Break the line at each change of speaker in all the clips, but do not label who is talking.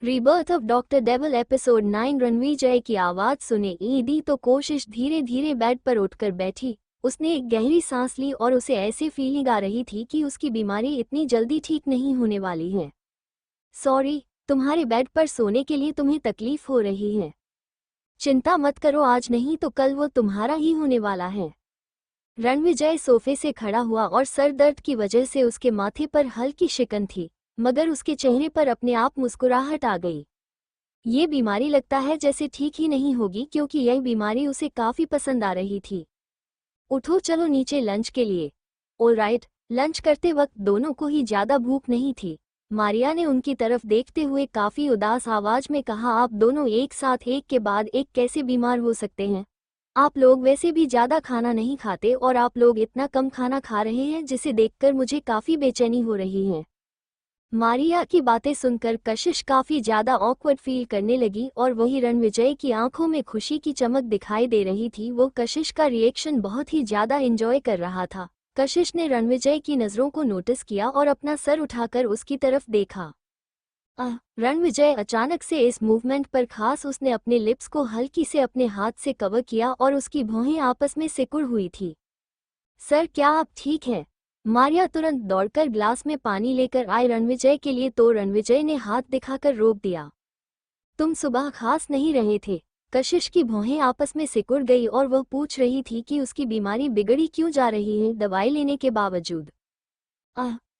Rebirth of doctor devil episode 9। Ranvijay की आवाज सुने ईदी तो कोशिश धीरे धीरे बेड पर उठकर बैठी। उसने एक गहरी सांस ली और उसे ऐसे फीलिंग आ रही थी कि उसकी बीमारी इतनी जल्दी ठीक नहीं होने वाली है। सॉरी, तुम्हारे बेड पर सोने के लिए तुम्हें तकलीफ हो रही है। चिंता मत करो, आज नहीं तो कल वो तुम्हारा ही होने वाला है। रणविजय सोफे से खड़ा हुआ और सर दर्द की वजह से उसके माथे पर हल्की शिकन थी, मगर उसके चेहरे पर अपने आप मुस्कुराहट आ गई। ये बीमारी लगता है जैसे ठीक ही नहीं होगी, क्योंकि यह बीमारी उसे काफी पसंद आ रही थी। उठो, चलो नीचे लंच के लिए। ऑलराइट। लंच करते वक्त दोनों को ही ज्यादा भूख नहीं थी। मारिया ने उनकी तरफ देखते हुए काफी उदास आवाज में कहा, आप दोनों एक साथ एक के बाद एक कैसे बीमार हो सकते हैं? आप लोग वैसे भी ज्यादा खाना नहीं खाते और आप लोग इतना कम खाना खा रहे हैं जिसे देखकर मुझे काफी बेचैनी हो रही है। मारिया की बातें सुनकर कशिश काफी ज्यादा ऑकवर्ड फील करने लगी और वही रणविजय की आंखों में खुशी की चमक दिखाई दे रही थी। वो कशिश का रिएक्शन बहुत ही ज्यादा एंजॉय कर रहा था। कशिश ने रणविजय की नजरों को नोटिस किया और अपना सर उठाकर उसकी तरफ देखा। रणविजय अचानक से इस मूवमेंट पर खास उसने अपने लिप्स को हल्की से अपने हाथ से कवर किया और उसकी भौहें आपस में सिकुड़ हुई थी। सर, क्या आप ठीक हैं? मारिया तुरंत दौड़कर ग्लास में पानी लेकर आई रणविजय के लिए, तो रणविजय ने हाथ दिखाकर रोक दिया। तुम सुबह खास नहीं रहे थे। कशिश की भौहें आपस में सिकुड़ गई और वह पूछ रही थी कि उसकी बीमारी बिगड़ी क्यों जा रही है दवाई लेने के बावजूद।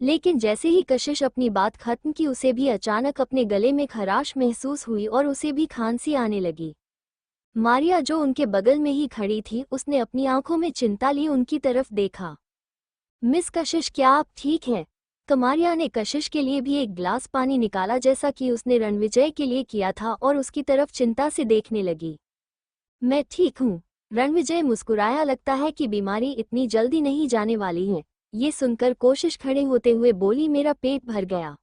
लेकिन जैसे ही कशिश अपनी बात खत्म की, उसे भी अचानक अपने गले में खराश महसूस हुई और उसे भी खांसी आने लगी। मारिया जो उनके बगल में ही खड़ी थी, उसने अपनी आंखों में चिंता ली उनकी तरफ देखा। मिस कशिश, क्या आप ठीक हैं? मारिया ने कशिश के लिए भी एक ग्लास पानी निकाला, जैसा कि उसने रणविजय के लिए किया था, और उसकी तरफ चिंता से देखने लगी। मैं ठीक हूँ, रणविजय मुस्कुराया। लगता है कि बीमारी इतनी जल्दी नहीं जाने वाली है। ये सुनकर कोशिश खड़े होते हुए बोली, मेरा पेट भर गया।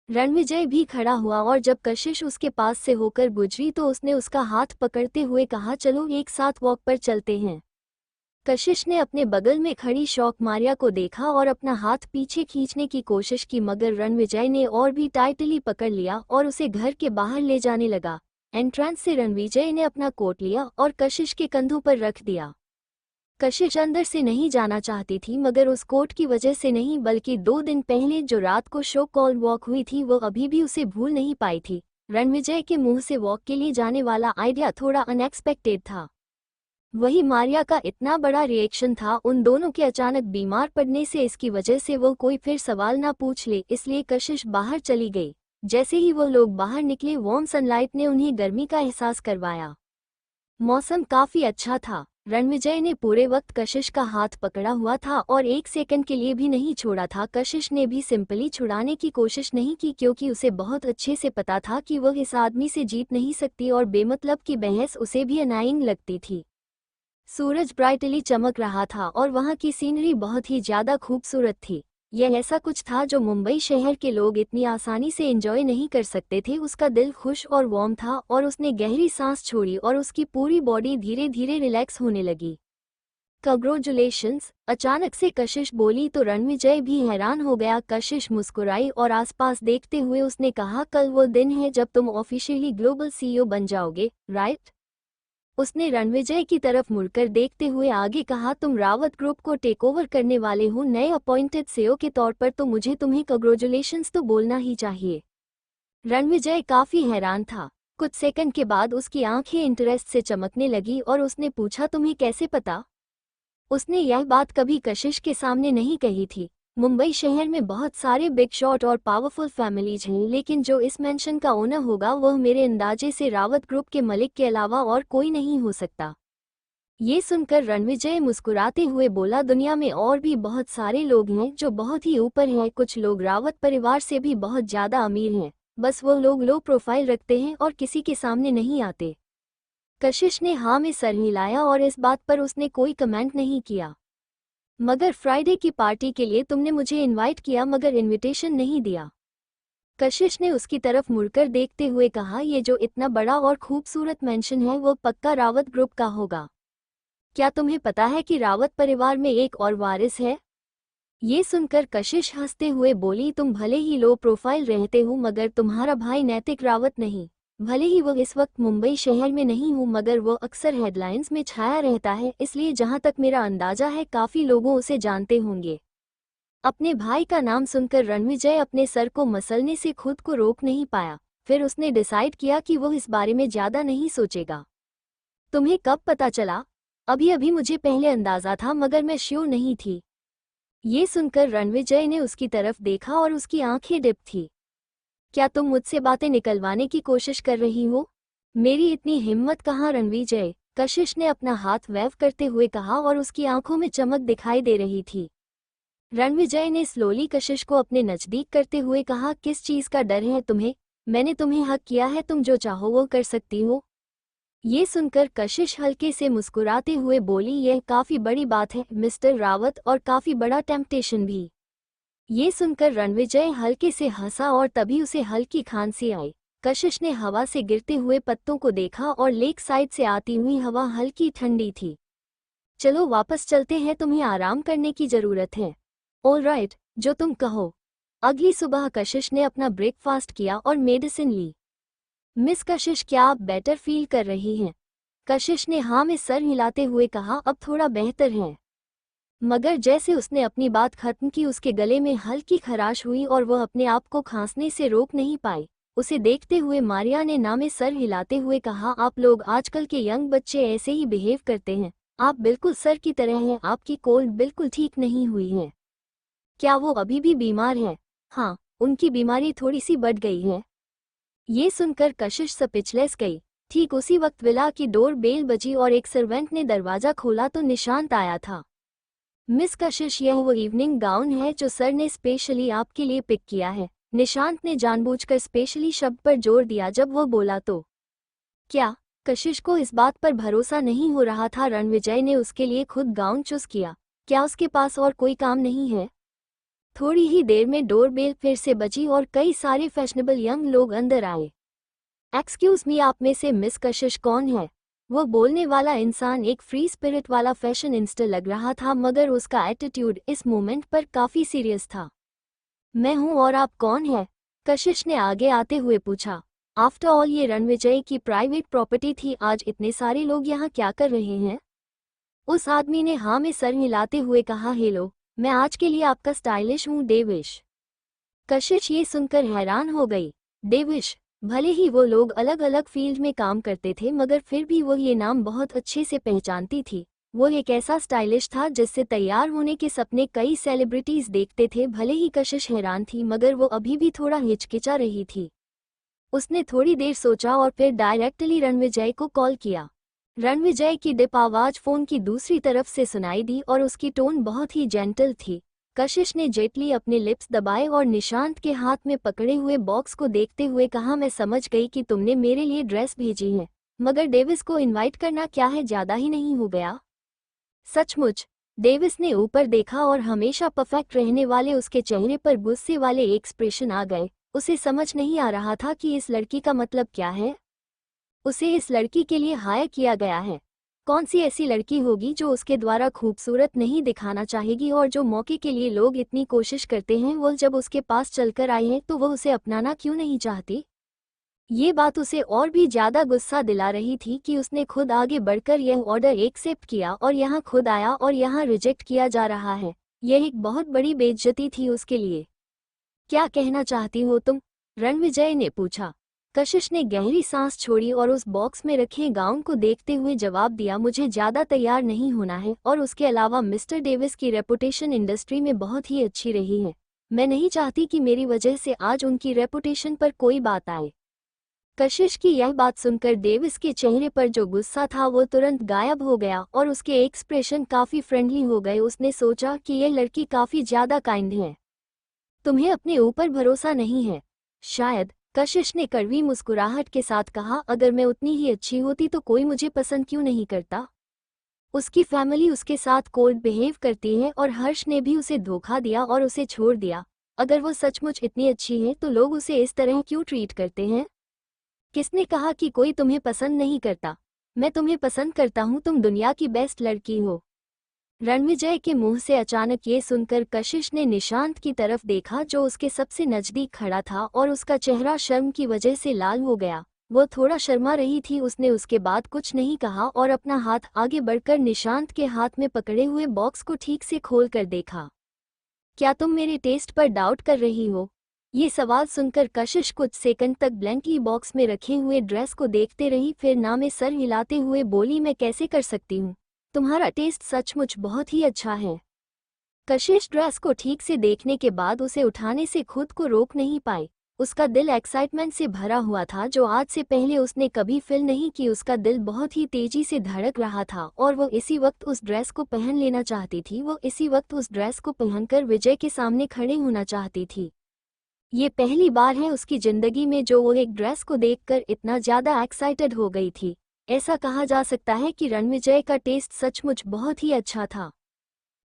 रणविजय भी खड़ा हुआ और जब कशिश उसके पास से होकर गुजरी तो उसने उसका हाथ पकड़ते हुए कहा, चलो एक साथ वॉक पर चलते हैं। कशिश ने अपने बगल में खड़ी शौक मारिया को देखा और अपना हाथ पीछे खींचने की कोशिश की, मगर रणविजय ने और भी टाइटली पकड़ लिया और उसे घर के बाहर ले जाने लगा। एंट्रेंस से रणविजय ने अपना कोट लिया और कशिश के कंधों पर रख दिया। कशिश अंदर से नहीं जाना चाहती थी, मगर उस कोट की वजह से नहीं, बल्कि 2 दिन पहले जो रात को शो कॉल वॉक हुई थी वो अभी भी उसे भूल नहीं पाई थी। रणविजय के मुंह से वॉक के लिए जाने वाला आइडिया थोड़ा अनएक्सपेक्टेड था। वही मारिया का इतना बड़ा रिएक्शन था उन दोनों के अचानक बीमार पड़ने से, इसकी वजह से वो कोई फिर सवाल ना पूछ ले, इसलिए कशिश बाहर चली गई। जैसे ही वो लोग बाहर निकले, वार्म सनलाइट ने उन्हें गर्मी का एहसास करवाया। मौसम काफी अच्छा था। रणविजय ने पूरे वक्त कशिश का हाथ पकड़ा हुआ था और 1 सेकंड के लिए भी नहीं छोड़ा था। कशिश ने भी सिंपली छुड़ाने की कोशिश नहीं की, क्योंकि उसे बहुत अच्छे से पता था कि वह इस आदमी से जीत नहीं सकती और बेमतलब की बहस उसे भी अनाइंग लगती थी। सूरज ब्राइटली चमक रहा था और वहां की सीनरी बहुत ही ज्यादा खूबसूरत थी। यह ऐसा कुछ था जो मुंबई शहर के लोग इतनी आसानी से एंजॉय नहीं कर सकते थे। उसका दिल खुश और वार्म था और उसने गहरी सांस छोड़ी और उसकी पूरी बॉडी धीरे धीरे रिलैक्स होने लगी। कंग्रेचुलेशंस, अचानक से कशिश बोली तो रणविजय भी हैरान हो गया। कशिश मुस्कुराई और आसपास देखते हुए उसने कहा, कल वो दिन है जब तुम ऑफिशियली ग्लोबल सीईओ बन जाओगे, राइट? उसने रणविजय की तरफ मुड़कर देखते हुए आगे कहा, तुम रावत ग्रुप को टेक ओवर करने वाले हो नए अपॉइंटेड सीईओ के तौर पर, तो मुझे तुम्हें कंग्रेचुलेशंस तो बोलना ही चाहिए। रणविजय काफी हैरान था। कुछ सेकंड के बाद उसकी आंखें इंटरेस्ट से चमकने लगी और उसने पूछा, तुम्हें कैसे पता? उसने यह बात कभी कशिश के सामने नहीं कही थी। मुंबई शहर में बहुत सारे बिग शॉट और पावरफुल फैमिलीज हैं, लेकिन जो इस मेंशन का ओनर होगा वह मेरे अंदाजे से रावत ग्रुप के मलिक के अलावा और कोई नहीं हो सकता। ये सुनकर रणविजय मुस्कुराते हुए बोला, दुनिया में और भी बहुत सारे लोग हैं जो बहुत ही ऊपर हैं। कुछ लोग रावत परिवार से भी बहुत ज्यादा अमीर हैं, बस वो लोग लो प्रोफाइल रखते हैं और किसी के सामने नहीं आते। कशिश ने हाँ में सर हिलाया और इस बात पर उसने कोई कमेंट नहीं किया। मगर फ्राइडे की पार्टी के लिए तुमने मुझे इनवाइट किया मगर इनविटेशन नहीं दिया। कशिश ने उसकी तरफ मुड़कर देखते हुए कहा, ये जो इतना बड़ा और खूबसूरत मेंशन है वो पक्का रावत ग्रुप का होगा। क्या तुम्हें पता है कि रावत परिवार में एक और वारिस है? ये सुनकर कशिश हंसते हुए बोली, तुम भले ही लो प्रोफाइल रहते हो मगर तुम्हारा भाई नैतिक रावत नहीं। भले ही वो इस वक्त मुंबई शहर में नहीं हूँ मगर वो अक्सर हेडलाइंस में छाया रहता है, इसलिए जहाँ तक मेरा अंदाजा है काफ़ी लोगों उसे जानते होंगे। अपने भाई का नाम सुनकर रणविजय अपने सर को मसलने से खुद को रोक नहीं पाया। फिर उसने डिसाइड किया कि वो इस बारे में ज़्यादा नहीं सोचेगा। तुम्हें कब पता चला? अभी अभी मुझे पहले अंदाजा था मगर मैं श्योर नहीं थी। ये सुनकर रणविजय ने उसकी तरफ देखा और उसकी आंखें डिप थी। क्या तुम मुझसे बातें निकलवाने की कोशिश कर रही हो? मेरी इतनी हिम्मत कहाँ रणविजय, कशिश ने अपना हाथ वेव करते हुए कहा और उसकी आंखों में चमक दिखाई दे रही थी। रणविजय ने स्लोली कशिश को अपने नजदीक करते हुए कहा, किस चीज का डर है तुम्हें? मैंने तुम्हें हक किया है, तुम जो चाहो वो कर सकती हो। ये सुनकर कशिश हल्के से मुस्कुराते हुए बोली, यह काफी बड़ी बात है मिस्टर रावत, और काफी बड़ा टेम्पटेशन भी। ये सुनकर रणविजय हल्के से हंसा और तभी उसे हल्की खांसी आई। कशिश ने हवा से गिरते हुए पत्तों को देखा और लेक साइड से आती हुई हवा हल्की ठंडी थी। चलो वापस चलते हैं, तुम्हें आराम करने की जरूरत है। ऑलराइट, जो तुम कहो। अगली सुबह कशिश ने अपना ब्रेकफास्ट किया और मेडिसिन ली। मिस कशिश, क्या आप बेटर फील कर रही हैं? कशिश ने हाँ में सर हिलाते हुए कहा, अब थोड़ा बेहतर है। मगर जैसे उसने अपनी बात खत्म की उसके गले में हल्की खराश हुई और वह अपने आप को खांसने से रोक नहीं पाई। उसे देखते हुए मारिया ने ना में सर हिलाते हुए कहा, आप लोग आजकल के यंग बच्चे ऐसे ही बिहेव करते हैं। आप बिल्कुल सर की तरह हैं, आपकी कोल्ड बिल्कुल ठीक नहीं हुई है। क्या वो अभी भी बीमार है? हाँ, उनकी बीमारी थोड़ी सी बढ़ गई है। ये सुनकर कशिश स्पीचलेस गई। ठीक उसी वक्त विला की डोर बेल बजी और एक सर्वेंट ने दरवाजा खोला तो निशांत आया था। मिस कशिश, यह वो इवनिंग गाउन है जो सर ने स्पेशली आपके लिए पिक किया है। निशांत ने जानबूझकर स्पेशली शब्द पर जोर दिया जब वो बोला तो। क्या? कशिश को इस बात पर भरोसा नहीं हो रहा था। रणविजय ने उसके लिए खुद गाउन चूज किया। क्या उसके पास और कोई काम नहीं है? थोड़ी ही देर में डोरबेल फिर से बजी और कई सारे फैशनेबल यंग लोग अंदर आए। एक्सक्यूज मी, आप में से मिस कशिश कौन है? वो बोलने वाला इंसान एक फ्री स्पिरिट वाला फैशन इंस्टा लग रहा था मगर उसका एटीट्यूड इस मोमेंट पर काफी सीरियस था। मैं हूँ, और आप कौन हैं? कशिश ने आगे आते हुए पूछा। आफ्टर ऑल ये रणविजय की प्राइवेट प्रॉपर्टी थी, आज इतने सारे लोग यहाँ क्या कर रहे हैं? उस आदमी ने हाँ में सर हिलाते हुए कहा, हेलो, मैं आज के लिए आपका स्टाइलिश हूँ डेविश। कशिश ये सुनकर हैरान हो गई। डेविश? भले ही वो लोग अलग अलग फील्ड में काम करते थे मगर फिर भी वो ये नाम बहुत अच्छे से पहचानती थी। वो एक ऐसा स्टाइलिश था जिससे तैयार होने के सपने कई सेलिब्रिटीज देखते थे। भले ही कशिश हैरान थी मगर वो अभी भी थोड़ा हिचकिचा रही थी। उसने थोड़ी देर सोचा और फिर डायरेक्टली रणविजय को कॉल किया। रणविजय की डिप आवाज फोन की दूसरी तरफ से सुनाई दी और उसकी टोन बहुत ही जेंटल थी। कशिश ने जेटली अपने लिप्स दबाए और निशांत के हाथ में पकड़े हुए बॉक्स को देखते हुए कहा, मैं समझ गई कि तुमने मेरे लिए ड्रेस भेजी है, मगर डेविस को इनवाइट करना क्या है, ज्यादा ही नहीं हो गया? सचमुच? डेविस ने ऊपर देखा और हमेशा परफेक्ट रहने वाले उसके चेहरे पर गुस्से वाले एक्सप्रेशन आ गए। उसे समझ नहीं आ रहा था कि इस लड़की का मतलब क्या है। उसे इस लड़की के लिए हायर किया गया है। कौन सी ऐसी लड़की होगी जो उसके द्वारा खूबसूरत नहीं दिखाना चाहेगी, और जो मौके के लिए लोग इतनी कोशिश करते हैं वो जब उसके पास चलकर आई है तो वो उसे अपनाना क्यों नहीं चाहती? ये बात उसे और भी ज्यादा गुस्सा दिला रही थी कि उसने खुद आगे बढ़कर यह ऑर्डर एक्सेप्ट किया और यहाँ खुद आया और यहाँ रिजेक्ट किया जा रहा है। यह एक बहुत बड़ी बेइज्जती थी उसके लिए। क्या कहना चाहती हो तुम? रणविजय ने पूछा। कशिश ने गहरी सांस छोड़ी और उस बॉक्स में रखे गाउन को देखते हुए जवाब दिया, मुझे ज्यादा तैयार नहीं होना है, और उसके अलावा मिस्टर डेविस की रेपुटेशन इंडस्ट्री में बहुत ही अच्छी रही है। मैं नहीं चाहती कि मेरी वजह से आज उनकी रेपुटेशन पर कोई बात आए। कशिश की यह बात सुनकर डेविस के चेहरे पर जो गुस्सा था वो तुरंत गायब हो गया और उसके एक्सप्रेशन काफी फ्रेंडली हो गए। उसने सोचा कि यह लड़की काफी ज्यादा काइंड है। तुम्हें अपने ऊपर भरोसा नहीं है शायद, कशिश ने कड़वी मुस्कुराहट के साथ कहा। अगर मैं उतनी ही अच्छी होती तो कोई मुझे पसंद क्यों नहीं करता? उसकी फैमिली उसके साथ कोल्ड बिहेव करती है और हर्ष ने भी उसे धोखा दिया और उसे छोड़ दिया। अगर वो सचमुच इतनी अच्छी है तो लोग उसे इस तरह क्यों ट्रीट करते हैं? किसने कहा कि कोई तुम्हें पसंद नहीं करता? मैं तुम्हें पसंद करता हूँ, तुम दुनिया की बेस्ट लड़की हो। रणविजय के मुंह से अचानक ये सुनकर कशिश ने निशांत की तरफ देखा जो उसके सबसे नजदीक खड़ा था और उसका चेहरा शर्म की वजह से लाल हो गया। वो थोड़ा शर्मा रही थी। उसने उसके बाद कुछ नहीं कहा और अपना हाथ आगे बढ़कर निशांत के हाथ में पकड़े हुए बॉक्स को ठीक से खोल कर देखा। क्या तुम मेरे टेस्ट पर डाउट कर रही हो? ये सवाल सुनकर कशिश कुछ सेकंड तक ब्लैंकली बॉक्स में रखे हुए ड्रेस को देखते रही, फिर ना में सर हिलाते हुए बोली, मैं कैसे कर सकती हूँ, तुम्हारा टेस्ट सचमुच बहुत ही अच्छा है। कशिश ड्रेस को ठीक से देखने के बाद उसे उठाने से खुद को रोक नहीं पाई। उसका दिल एक्साइटमेंट से भरा हुआ था जो आज से पहले उसने कभी फील नहीं की। उसका दिल बहुत ही तेजी से धड़क रहा था और वो इसी वक्त उस ड्रेस को पहन लेना चाहती थी। वो इसी वक्त उस ड्रेस को पहनकर विजय के सामने खड़े होना चाहती थी। ये पहली बार है उसकी जिंदगी में जो वो एक ड्रेस को देखकर इतना ज्यादा एक्साइटेड हो गई थी। ऐसा कहा जा सकता है कि रणविजय का टेस्ट सचमुच बहुत ही अच्छा था।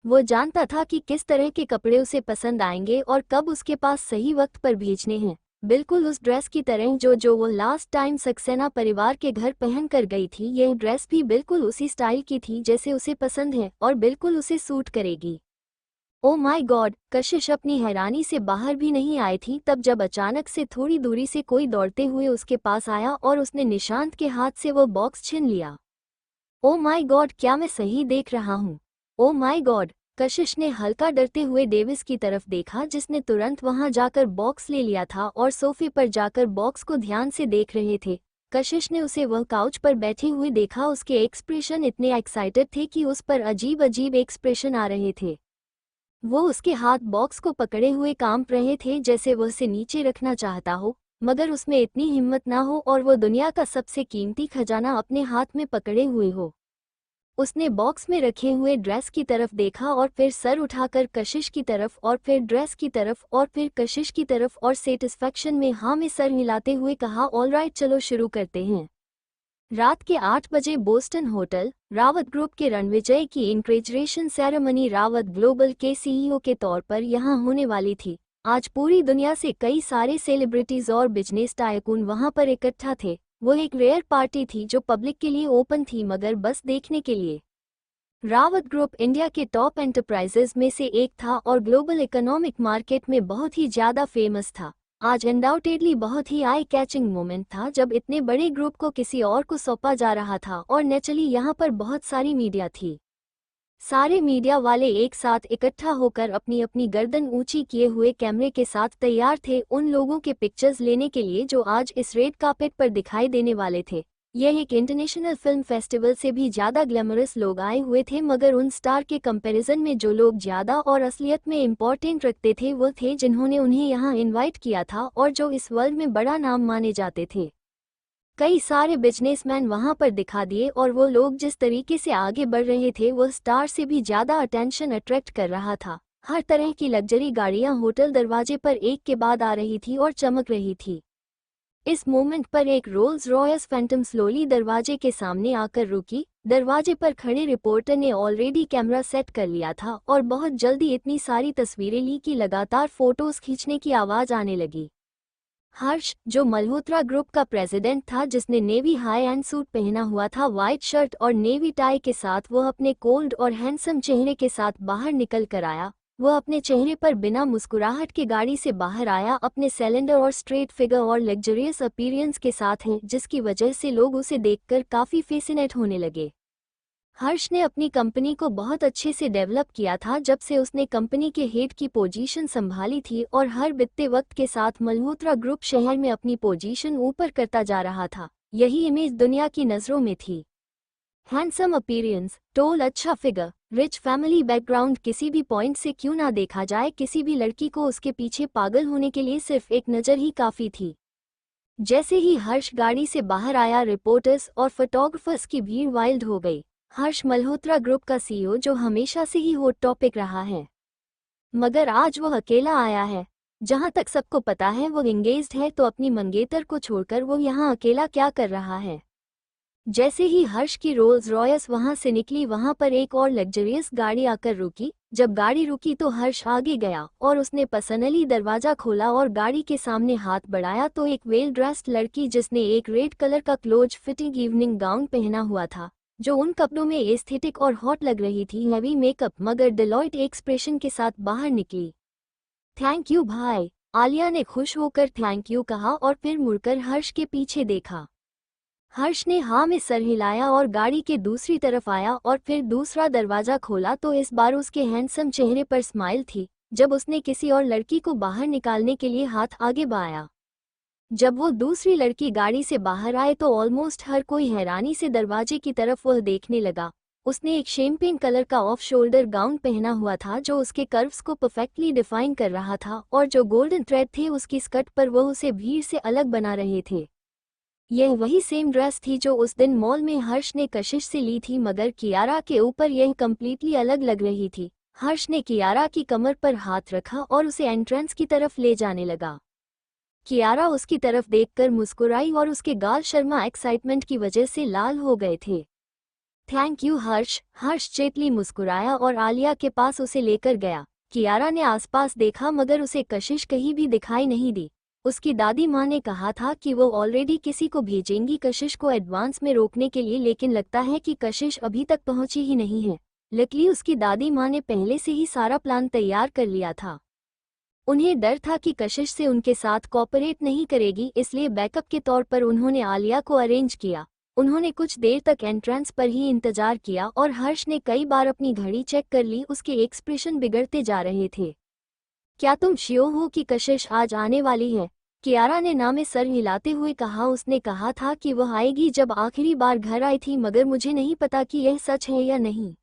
वो जानता था कि किस तरह के कपड़े उसे पसंद आएंगे और कब उसके पास सही वक्त पर भेजने हैं। बिल्कुल उस ड्रेस की तरह जो वो लास्ट टाइम सक्सेना परिवार के घर पहन कर गई थी। यह ड्रेस भी बिल्कुल उसी स्टाइल की थी जैसे उसे पसंद है और बिल्कुल उसे सूट करेगी। Oh my God! कशिश अपनी हैरानी से बाहर भी नहीं आई थी तब जब अचानक से थोड़ी दूरी से कोई दौड़ते हुए उसके पास आया और उसने निशांत के हाथ से वो बॉक्स छीन लिया। Oh my God! क्या मैं सही देख रहा हूँ? Oh my God! कशिश ने हल्का डरते हुए डेविस की तरफ देखा जिसने तुरंत वहां जाकर बॉक्स ले लिया था और सोफे पर जाकर बॉक्स को ध्यान से देख रहे थे। कशिश ने उसे वह काउच पर बैठे हुए देखा। उसके एक्सप्रेशन इतने एक्साइटेड थे कि उस पर अजीब अजीब एक्सप्रेशन आ रहे थे। वो उसके हाथ बॉक्स को पकड़े हुए कांप रहे थे जैसे वह उसे नीचे रखना चाहता हो, मगर उसमें इतनी हिम्मत ना हो और वो दुनिया का सबसे कीमती खजाना अपने हाथ में पकड़े हुए हो। उसने बॉक्स में रखे हुए ड्रेस की तरफ देखा और फिर सर उठाकर कशिश की तरफ और फिर ड्रेस की तरफ और फिर कशिश की तरफ और सेटिस्फैक्शन में हाँ में सर हिलाते हुए कहा, ऑलराइट चलो शुरू करते हैं। रात के 8 बजे बोस्टन होटल रावत ग्रुप के रणविजय की इनक्रेजरेशन सेरेमनी रावत ग्लोबल के सीईओ के तौर पर यहां होने वाली थी। आज पूरी दुनिया से कई सारे सेलिब्रिटीज और बिजनेस टायकून वहां पर इकट्ठा थे। वो एक रेयर पार्टी थी जो पब्लिक के लिए ओपन थी मगर बस देखने के लिए। रावत ग्रुप इंडिया के टॉप एंटरप्राइजेज में से एक था और ग्लोबल इकोनॉमिक मार्केट में बहुत ही ज्यादा फेमस था। आज अनडाउटेडली बहुत ही आई कैचिंग मोमेंट था जब इतने बड़े ग्रुप को किसी और को सौंपा जा रहा था और नेचुरली यहाँ पर बहुत सारी मीडिया थी। सारे मीडिया वाले एक साथ इकट्ठा होकर अपनी अपनी गर्दन ऊंची किए हुए कैमरे के साथ तैयार थे उन लोगों के पिक्चर्स लेने के लिए जो आज इस रेड कार्पेट पर दिखाई देने वाले थे। यह एक इंटरनेशनल फिल्म फेस्टिवल से भी ज्यादा ग्लैमरस लोग आए हुए थे मगर उन स्टार के कंपैरिजन में जो लोग ज्यादा और असलियत में इम्पोर्टेंट रखते थे वो थे जिन्होंने उन्हें यहाँ इनवाइट किया था और जो इस वर्ल्ड में बड़ा नाम माने जाते थे। कई सारे बिजनेसमैन वहां पर दिखा दिए और वो लोग जिस तरीके से आगे बढ़ रहे थे वो स्टार से भी ज्यादा अटेंशन अट्रैक्ट कर रहा था। हर तरह की लग्जरी गाड़ियां होटल दरवाजे पर एक के बाद आ रही थी और चमक रही थी। इस मोमेंट पर एक रोल्स रॉयस फैंटम स्लोली दरवाजे के सामने आकर रुकी। दरवाजे पर खड़े रिपोर्टर ने ऑलरेडी कैमरा सेट कर लिया था और बहुत जल्दी इतनी सारी तस्वीरें ली कि लगातार फोटोज खींचने की आवाज आने लगी। हर्ष, जो मल्होत्रा ग्रुप का प्रेसिडेंट था जिसने नेवी हाई एंड सूट पहना हुआ था व्हाइट शर्ट और नेवी टाई के साथ, वो अपने कोल्ड और हैंडसम चेहरे के साथ बाहर निकल कर आया। वह अपने चेहरे पर बिना मुस्कुराहट के गाड़ी से बाहर आया अपने सिलेंडर और स्ट्रेट फिगर और लग्जरियस अपीयरेंस के साथ हैं जिसकी वजह से लोग उसे देखकर काफी फैसिनेट होने लगे। हर्ष ने अपनी कंपनी को बहुत अच्छे से डेवलप किया था जब से उसने कंपनी के हेड की पोजीशन संभाली थी और हर बीतते वक्त के साथ मल्होत्रा ग्रुप शहर में अपनी पोजीशन ऊपर करता जा रहा था। यही इमेज दुनिया की नज़रों में थी। हैंडसम अपीयरेंस, टोल, अच्छा फिगर, रिच फैमिली बैकग्राउंड, किसी भी पॉइंट से क्यों ना देखा जाए किसी भी लड़की को उसके पीछे पागल होने के लिए सिर्फ एक नज़र ही काफ़ी थी। जैसे ही हर्ष गाड़ी से बाहर आया रिपोर्टर्स और फोटोग्राफर्स की भीड़ वाइल्ड हो गई। हर्ष मल्होत्रा ग्रुप का सीईओ जो हमेशा से ही हॉट टॉपिक रहा है, मगर आज वह अकेला आया है। जहां तक सबको पता है वो एंगेज्ड है, तो अपनी मंगेतर को छोड़कर वो यहाँ अकेला क्या कर रहा है। जैसे ही हर्ष की रोल्स रॉयस वहां से निकली वहां पर एक और लग्जरियस गाड़ी आकर रुकी। जब गाड़ी रुकी तो हर्ष आगे गया और उसने पर्सनली दरवाजा खोला और गाड़ी के सामने हाथ बढ़ाया तो एक वेल ड्रेस्ड लड़की जिसने एक रेड कलर का क्लोज फिटिंग इवनिंग गाउन पहना हुआ था, जो उन कपड़ों में एस्थेटिक और हॉट लग रही थी, हैवी मेकअप मगर डिलॉयट एक्सप्रेशन के साथ बाहर निकली। थैंक यू भाई, आलिया ने खुश होकर थैंक यू कहा और फिर मुड़कर हर्ष के पीछे देखा। हर्ष ने हाँ में सर हिलाया और गाड़ी के दूसरी तरफ आया और फिर दूसरा दरवाजा खोला तो इस बार उसके हैंडसम चेहरे पर स्माइल थी। जब उसने किसी और लड़की को बाहर निकालने के लिए हाथ आगे बढ़ाया, जब वो दूसरी लड़की गाड़ी से बाहर आए तो ऑलमोस्ट हर कोई हैरानी से दरवाजे की तरफ वह देखने लगा। उसने एक शैम्पेन कलर का ऑफ शोल्डर गाउन पहना हुआ था जो उसके कर्व्स को परफेक्टली डिफाइन कर रहा था और जो गोल्डन थ्रेड थे उसकी स्कर्ट पर वह उसे भीड़ से अलग बना रहे थे। यह वही सेम ड्रेस थी जो उस दिन मॉल में हर्ष ने कशिश से ली थी, मगर कियारा के ऊपर यह कम्प्लीटली अलग लग रही थी। हर्ष ने कियारा की कमर पर हाथ रखा और उसे एंट्रेंस की तरफ ले जाने लगा। कियारा उसकी तरफ देखकर मुस्कुराई और उसके गाल शर्मा एक्साइटमेंट की वजह से लाल हो गए थे। थैंक यू हर्ष, हर्ष चेतली मुस्कुराया और आलिया के पास उसे लेकर गया। कियारा ने आसपास देखा मगर उसे कशिश कहीं भी दिखाई नहीं दी। उसकी दादी माँ ने कहा था कि वो ऑलरेडी किसी को भेजेंगी कशिश को एडवांस में रोकने के लिए, लेकिन लगता है कि कशिश अभी तक पहुंची ही नहीं है। लकीली उसकी दादी माँ ने पहले से ही सारा प्लान तैयार कर लिया था। उन्हें डर था कि कशिश से उनके साथ कोऑपरेट नहीं करेगी, इसलिए बैकअप के तौर पर उन्होंने आलिया को अरेंज किया। उन्होंने कुछ देर तक एंट्रेंस पर ही इंतजार किया और हर्ष ने कई बार अपनी घड़ी चेक कर ली। उसके एक्सप्रेशन बिगड़ते जा रहे थे। क्या तुम श्योर हो कि कशिश आज आने वाली है? कियारा ने ना में सर हिलाते हुए कहा। उसने कहा था कि वह आएगी जब आखिरी बार घर आई थी, मगर मुझे नहीं पता कि यह सच है या नहीं।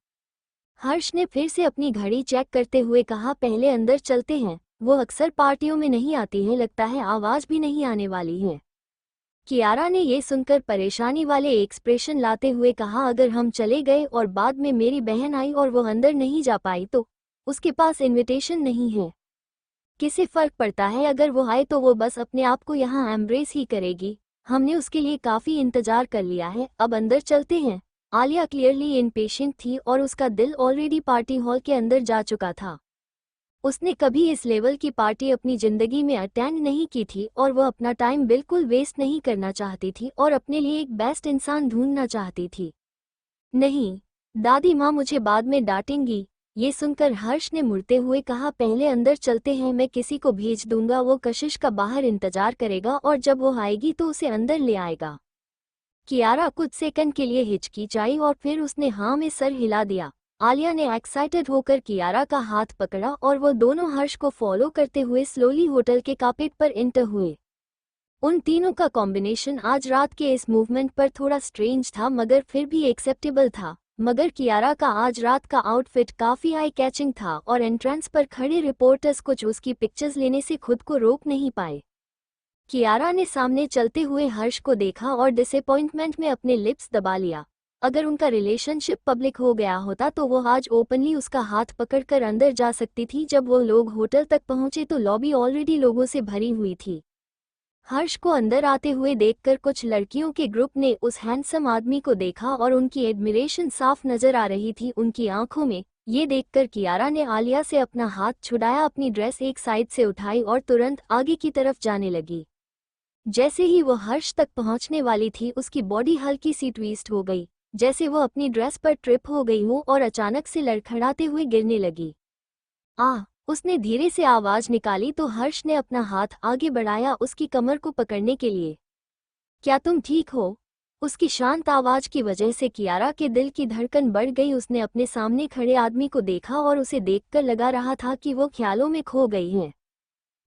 हर्ष ने फिर से अपनी घड़ी चेक करते हुए कहा, पहले अंदर चलते हैं, वो अक्सर पार्टियों में नहीं आती है, लगता है आवाज भी नहीं आने वाली है। कियारा ने ये सुनकर परेशानी वाले एक्सप्रेशन लाते हुए कहा, अगर हम चले गए और बाद में मेरी बहन आई और वो अंदर नहीं जा पाई तो उसके पास इनविटेशन नहीं है। किसे फर्क पड़ता है, अगर वो आए तो वो बस अपने आप को यहाँ एम्ब्रेस ही करेगी। हमने उसके लिए काफी इंतजार कर लिया है, अब अंदर चलते हैं। आलिया क्लियरली इम्पेशेंट थी और उसका दिल ऑलरेडी पार्टी हॉल के अंदर जा चुका था। उसने कभी इस लेवल की पार्टी अपनी जिंदगी में अटेंड नहीं की थी और वह अपना टाइम बिल्कुल वेस्ट नहीं करना चाहती थी और अपने लिए एक बेस्ट इंसान ढूंढना चाहती थी। नहीं, दादी माँ मुझे बाद में डांटेंगी। ये सुनकर हर्ष ने मुड़ते हुए कहा, पहले अंदर चलते हैं, मैं किसी को भेज दूंगा, वो कशिश का बाहर इंतजार करेगा और जब वो आएगी तो उसे अंदर ले आएगा। कियारा कुछ सेकंड के लिए हिचकिचाई और फिर उसने हाँ में सर हिला दिया। आलिया ने एक्साइटेड होकर कियारा का हाथ पकड़ा और वो दोनों हर्ष को फॉलो करते हुए स्लोली होटल के कार्पेट पर एंटर हुए। उन तीनों का कॉम्बिनेशन आज रात के इस मूवमेंट पर थोड़ा स्ट्रेंज था मगर फिर भी एक्सेप्टेबल था। मगर कियारा का आज रात का आउटफिट काफी आई कैचिंग था और एंट्रेंस पर खड़े रिपोर्टर्स कुछ उसकी पिक्चर्स लेने से खुद को रोक नहीं पाए। कियारा ने सामने चलते हुए हर्ष को देखा और डिसअपॉइंटमेंट में अपने लिप्स दबा लिया। अगर उनका रिलेशनशिप पब्लिक हो गया होता तो वो आज ओपनली उसका हाथ पकड़कर अंदर जा सकती थी। जब वो लोग होटल तक पहुंचे तो लॉबी ऑलरेडी लोगों से भरी हुई थी। हर्ष को अंदर आते हुए देखकर कुछ लड़कियों के ग्रुप ने उस हैंडसम आदमी को देखा और उनकी एडमिरेशन साफ नजर आ रही थी उनकी आंखों में। ये देखकर कियारा ने आलिया से अपना हाथ छुड़ाया, अपनी ड्रेस एक साइड से उठाई और तुरंत आगे की तरफ जाने लगी। जैसे ही वो हर्ष तक पहुंचने वाली थी उसकी बॉडी हल्की सी ट्विस्ट हो गई, जैसे वो अपनी ड्रेस पर ट्रिप हो गई हो और अचानक से लड़खड़ाते हुए गिरने लगी। उसने धीरे से आवाज निकाली तो हर्ष ने अपना हाथ आगे बढ़ाया उसकी कमर को पकड़ने के लिए। क्या तुम ठीक हो? उसकी शांत आवाज की वजह से कियारा के दिल की धड़कन बढ़ गई। उसने अपने सामने खड़े आदमी को देखा और उसे देखकर लगा रहा था कि वो ख्यालों में खो गई है।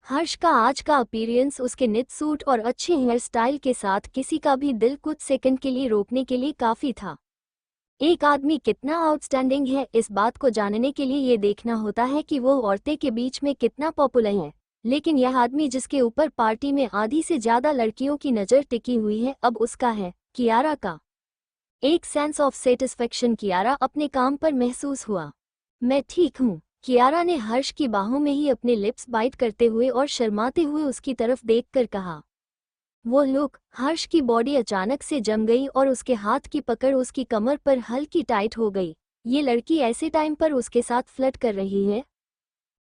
हर्ष का आज का अपीयरेंस, उसके निट सूट और अच्छे हेयर स्टाइल के साथ किसी का भी दिल कुछ सेकंड के लिए रोकने के लिए काफी था। एक आदमी कितना आउटस्टैंडिंग है, इस बात को जानने के लिए ये देखना होता है कि वो औरतें के बीच में कितना पॉपुलर है। लेकिन यह आदमी जिसके ऊपर पार्टी में आधी से ज्यादा लड़कियों की नज़र टिकी हुई है, अब उसका है। कियारा का एक सेंस ऑफ सेटिस्फेक्शन कियारा अपने काम पर महसूस हुआ। मैं ठीक हूँ, कियारा ने हर्ष की बाहों में ही अपने लिप्स बाइट करते हुए और शर्माते हुए उसकी तरफ देखकर कहा। वो लुक, हर्ष की बॉडी अचानक से जम गई और उसके हाथ की पकड़ उसकी कमर पर हल्की टाइट हो गई। ये लड़की ऐसे टाइम पर उसके साथ फ्लर्ट कर रही है?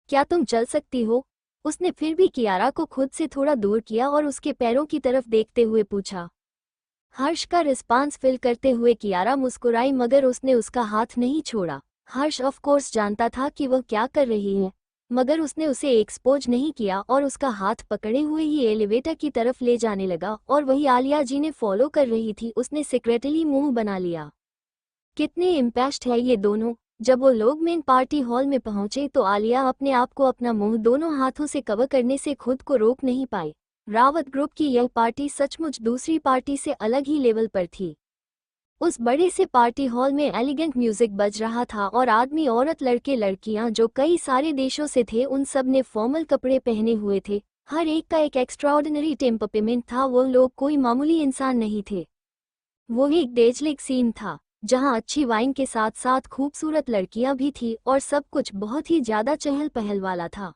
क्या तुम चल सकती हो? उसने फिर भी कियारा को खुद से थोड़ा दूर किया और उसके पैरों की तरफ देखते हुए पूछा। हर्ष का रिस्पांस फिल करते हुए कियारा मुस्कुराई, मगर उसने उसका हाथ नहीं छोड़ा। हर्ष ऑफ कोर्स जानता था कि वह क्या कर रही है, मगर उसने उसे एक्सपोज नहीं किया और उसका हाथ पकड़े हुए ही एलिवेटर की तरफ ले जाने लगा। और वही आलिया जी ने फॉलो कर रही थी, उसने सीक्रेटली मुंह बना लिया। कितने इम्पैक्ट है ये दोनों। जब वो लोग मेन पार्टी हॉल में पहुंचे तो आलिया अपने आप को अपना मुंह दोनों हाथों से कवर करने से खुद को रोक नहीं पाई। रावत ग्रुप की यह पार्टी सचमुच दूसरी पार्टी से अलग ही लेवल पर थी। उस बड़े से पार्टी हॉल में एलिगेंट म्यूजिक बज रहा था और आदमी औरत लड़के लड़कियां जो कई सारे देशों से थे उन सब ने फॉर्मल कपड़े पहने हुए थे। हर एक का एक एक्स्ट्राऑर्डिनरी टेम्परामेंट था। वो लोग कोई मामूली इंसान नहीं थे। वो एक डेजलिक सीन था जहां अच्छी वाइन के साथ साथ खूबसूरत लड़कियां भी थी और सब कुछ बहुत ही ज्यादा चहल पहल वाला था।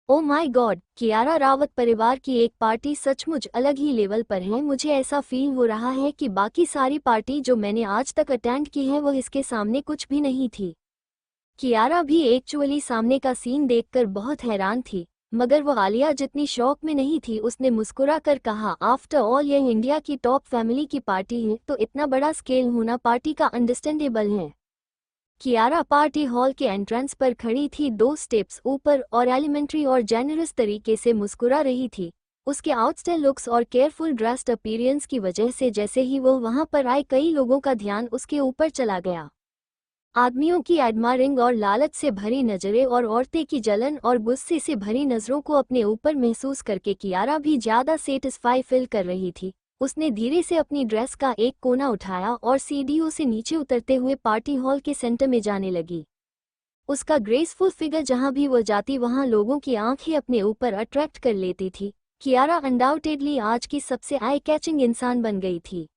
Oh my God, Kiara Rawat परिवार की एक पार्टी सचमुच अलग ही लेवल पर है। मुझे ऐसा फील हो रहा है कि बाकी सारी पार्टी जो मैंने आज तक अटेंड की है वह इसके सामने कुछ भी नहीं थी। कियारा भी एक्चुअली सामने का सीन देखकर बहुत हैरान थी, मगर वो आलिया जितनी शौक में नहीं थी। उसने मुस्कुरा कर कहा, आफ्टर ऑल यह इंडिया की टॉप फैमिली की पार्टी है तो इतना बड़ा स्केल होना पार्टी का अंडरस्टैंडेबल है। कियारा पार्टी हॉल के एंट्रेंस पर खड़ी थी, 2 स्टेप्स ऊपर, और एलिमेंट्री और जेनरस तरीके से मुस्कुरा रही थी। उसके आउटस्टैंडिंग लुक्स और केयरफुल ड्रेस्ड अपीयरेंस की वजह से जैसे ही वो वहां पर आए कई लोगों का ध्यान उसके ऊपर चला गया। आदमियों की एडमायरिंग और लालच से भरी नजरें और औरतें की जलन और गुस्से से भरी नजरों को अपने ऊपर महसूस करके कियारा भी ज्यादा सेटिस्फाई फील कर रही थी। उसने धीरे से अपनी ड्रेस का एक कोना उठाया और सीढ़ियों से नीचे उतरते हुए पार्टी हॉल के सेंटर में जाने लगी। उसका ग्रेसफुल फिगर जहां भी वो जाती वहां लोगों की आंखें अपने ऊपर अट्रैक्ट कर लेती थी। कियारा अनडाउटेडली आज की सबसे आई कैचिंग इंसान बन गई थी।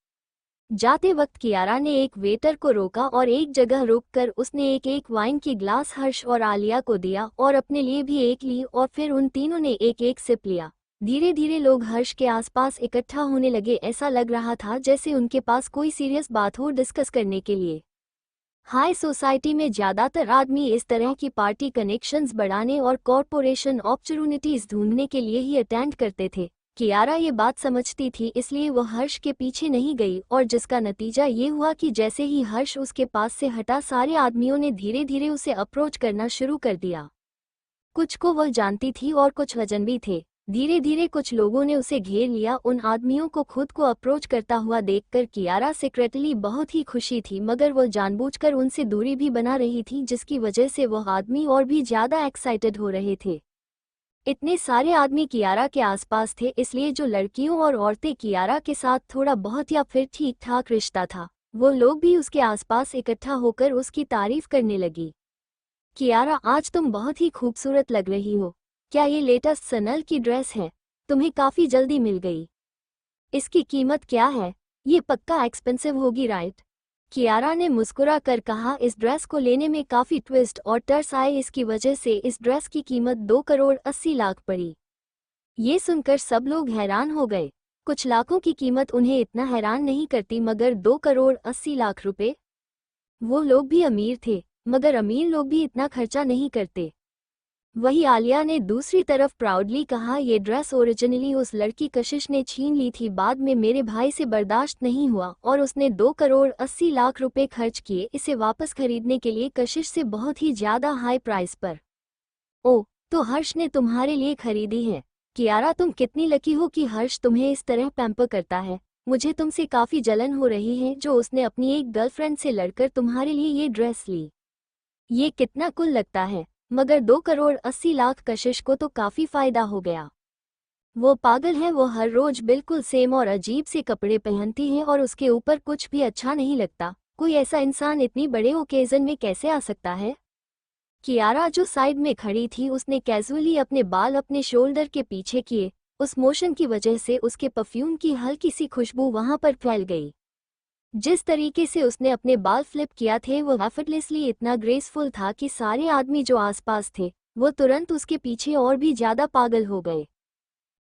जाते वक्त कियारा ने एक वेटर को रोका और एक जगह रुककर उसने एक एक वाइन की ग्लास हर्ष और आलिया को दिया और अपने लिए भी एक ली और फिर उन तीनों ने एक एक सिप लिया। धीरे धीरे लोग हर्ष के आसपास इकट्ठा होने लगे। ऐसा लग रहा था जैसे उनके पास कोई सीरियस बात हो डिस्कस करने के लिए। हाई सोसाइटी में ज्यादातर आदमी इस तरह की पार्टी कनेक्शंस बढ़ाने और कॉरपोरेशन अपॉर्चुनिटीज ढूंढने के लिए ही अटेंड करते थे। कियारा ये बात समझती थी, इसलिए वो हर्ष के पीछे नहीं गई और जिसका नतीजा ये हुआ कि जैसे ही हर्ष उसके पास से हटा सारे आदमियों ने धीरे धीरे उसे अप्रोच करना शुरू कर दिया। कुछ को वह जानती थी और कुछ अजनबी थे। धीरे धीरे कुछ लोगों ने उसे घेर लिया। उन आदमियों को खुद को अप्रोच करता हुआ देखकर कियारा सीक्रेटली बहुत ही खुशी थी, मगर वह जानबूझकर उनसे दूरी भी बना रही थी जिसकी वजह से वह आदमी और भी ज्यादा एक्साइटेड हो रहे थे। इतने सारे आदमी कियारा के आसपास थे, इसलिए जो लड़कियों और औरतें कियारा के साथ थोड़ा बहुत या फिर ठीक ठाक रिश्ता था वो लोग भी उसके आसपास इकट्ठा होकर उसकी तारीफ करने लगी। कियारा, आज तुम बहुत ही खूबसूरत लग रही हो। क्या ये लेटेस्ट सनल की ड्रेस है? तुम्हें काफी जल्दी मिल गई। इसकी कीमत क्या है? ये पक्का एक्सपेंसिव होगी राइट? कियारा ने मुस्कुरा कर कहा, इस ड्रेस को लेने में काफी ट्विस्ट और टर्स आए, इसकी वजह से इस ड्रेस की कीमत 2 करोड़ 80 लाख पड़ी। ये सुनकर सब लोग हैरान हो गए। कुछ लाखों की कीमत उन्हें इतना हैरान नहीं करती, मगर 2 करोड़ 80 लाख रुपए? वो लोग भी अमीर थे, मगर अमीर लोग भी इतना खर्चा नहीं करते। वही आलिया ने दूसरी तरफ प्राउडली कहा, ये ड्रेस ओरिजिनली उस लड़की कशिश ने छीन ली थी, बाद में मेरे भाई से बर्दाश्त नहीं हुआ और उसने 2 करोड़ 80 लाख रुपए खर्च किए इसे वापस खरीदने के लिए, कशिश से बहुत ही ज्यादा हाई प्राइस पर। ओह, तो हर्ष ने तुम्हारे लिए खरीदी है। कियारा, तुम कितनी लकी हो कि हर्ष तुम्हें इस तरह पैम्पर करता है। मुझे तुमसे काफी जलन हो रही है जो उसने अपनी एक गर्लफ्रेंड से लड़कर तुम्हारे लिए ये ड्रेस ली। ये कितना कुल लगता है, मगर 2 करोड़ 80 लाख कशिश को तो काफी फायदा हो गया। वो पागल है, वो हर रोज बिल्कुल सेम और अजीब से कपड़े पहनती है और उसके ऊपर कुछ भी अच्छा नहीं लगता। कोई ऐसा इंसान इतनी बड़े ओकेजन में कैसे आ सकता है? कियारा जो साइड में खड़ी थी उसने कैजुअली अपने बाल अपने शोल्डर के पीछे किए। उस मोशन की वजह से उसके परफ्यूम की हल्की सी खुशबू वहां पर फैल गई। जिस तरीके से उसने अपने बाल फ्लिप किया थे वो एफर्टलेसली इतना ग्रेसफुल था कि सारे आदमी जो आसपास थे वो तुरंत उसके पीछे और भी ज्यादा पागल हो गए।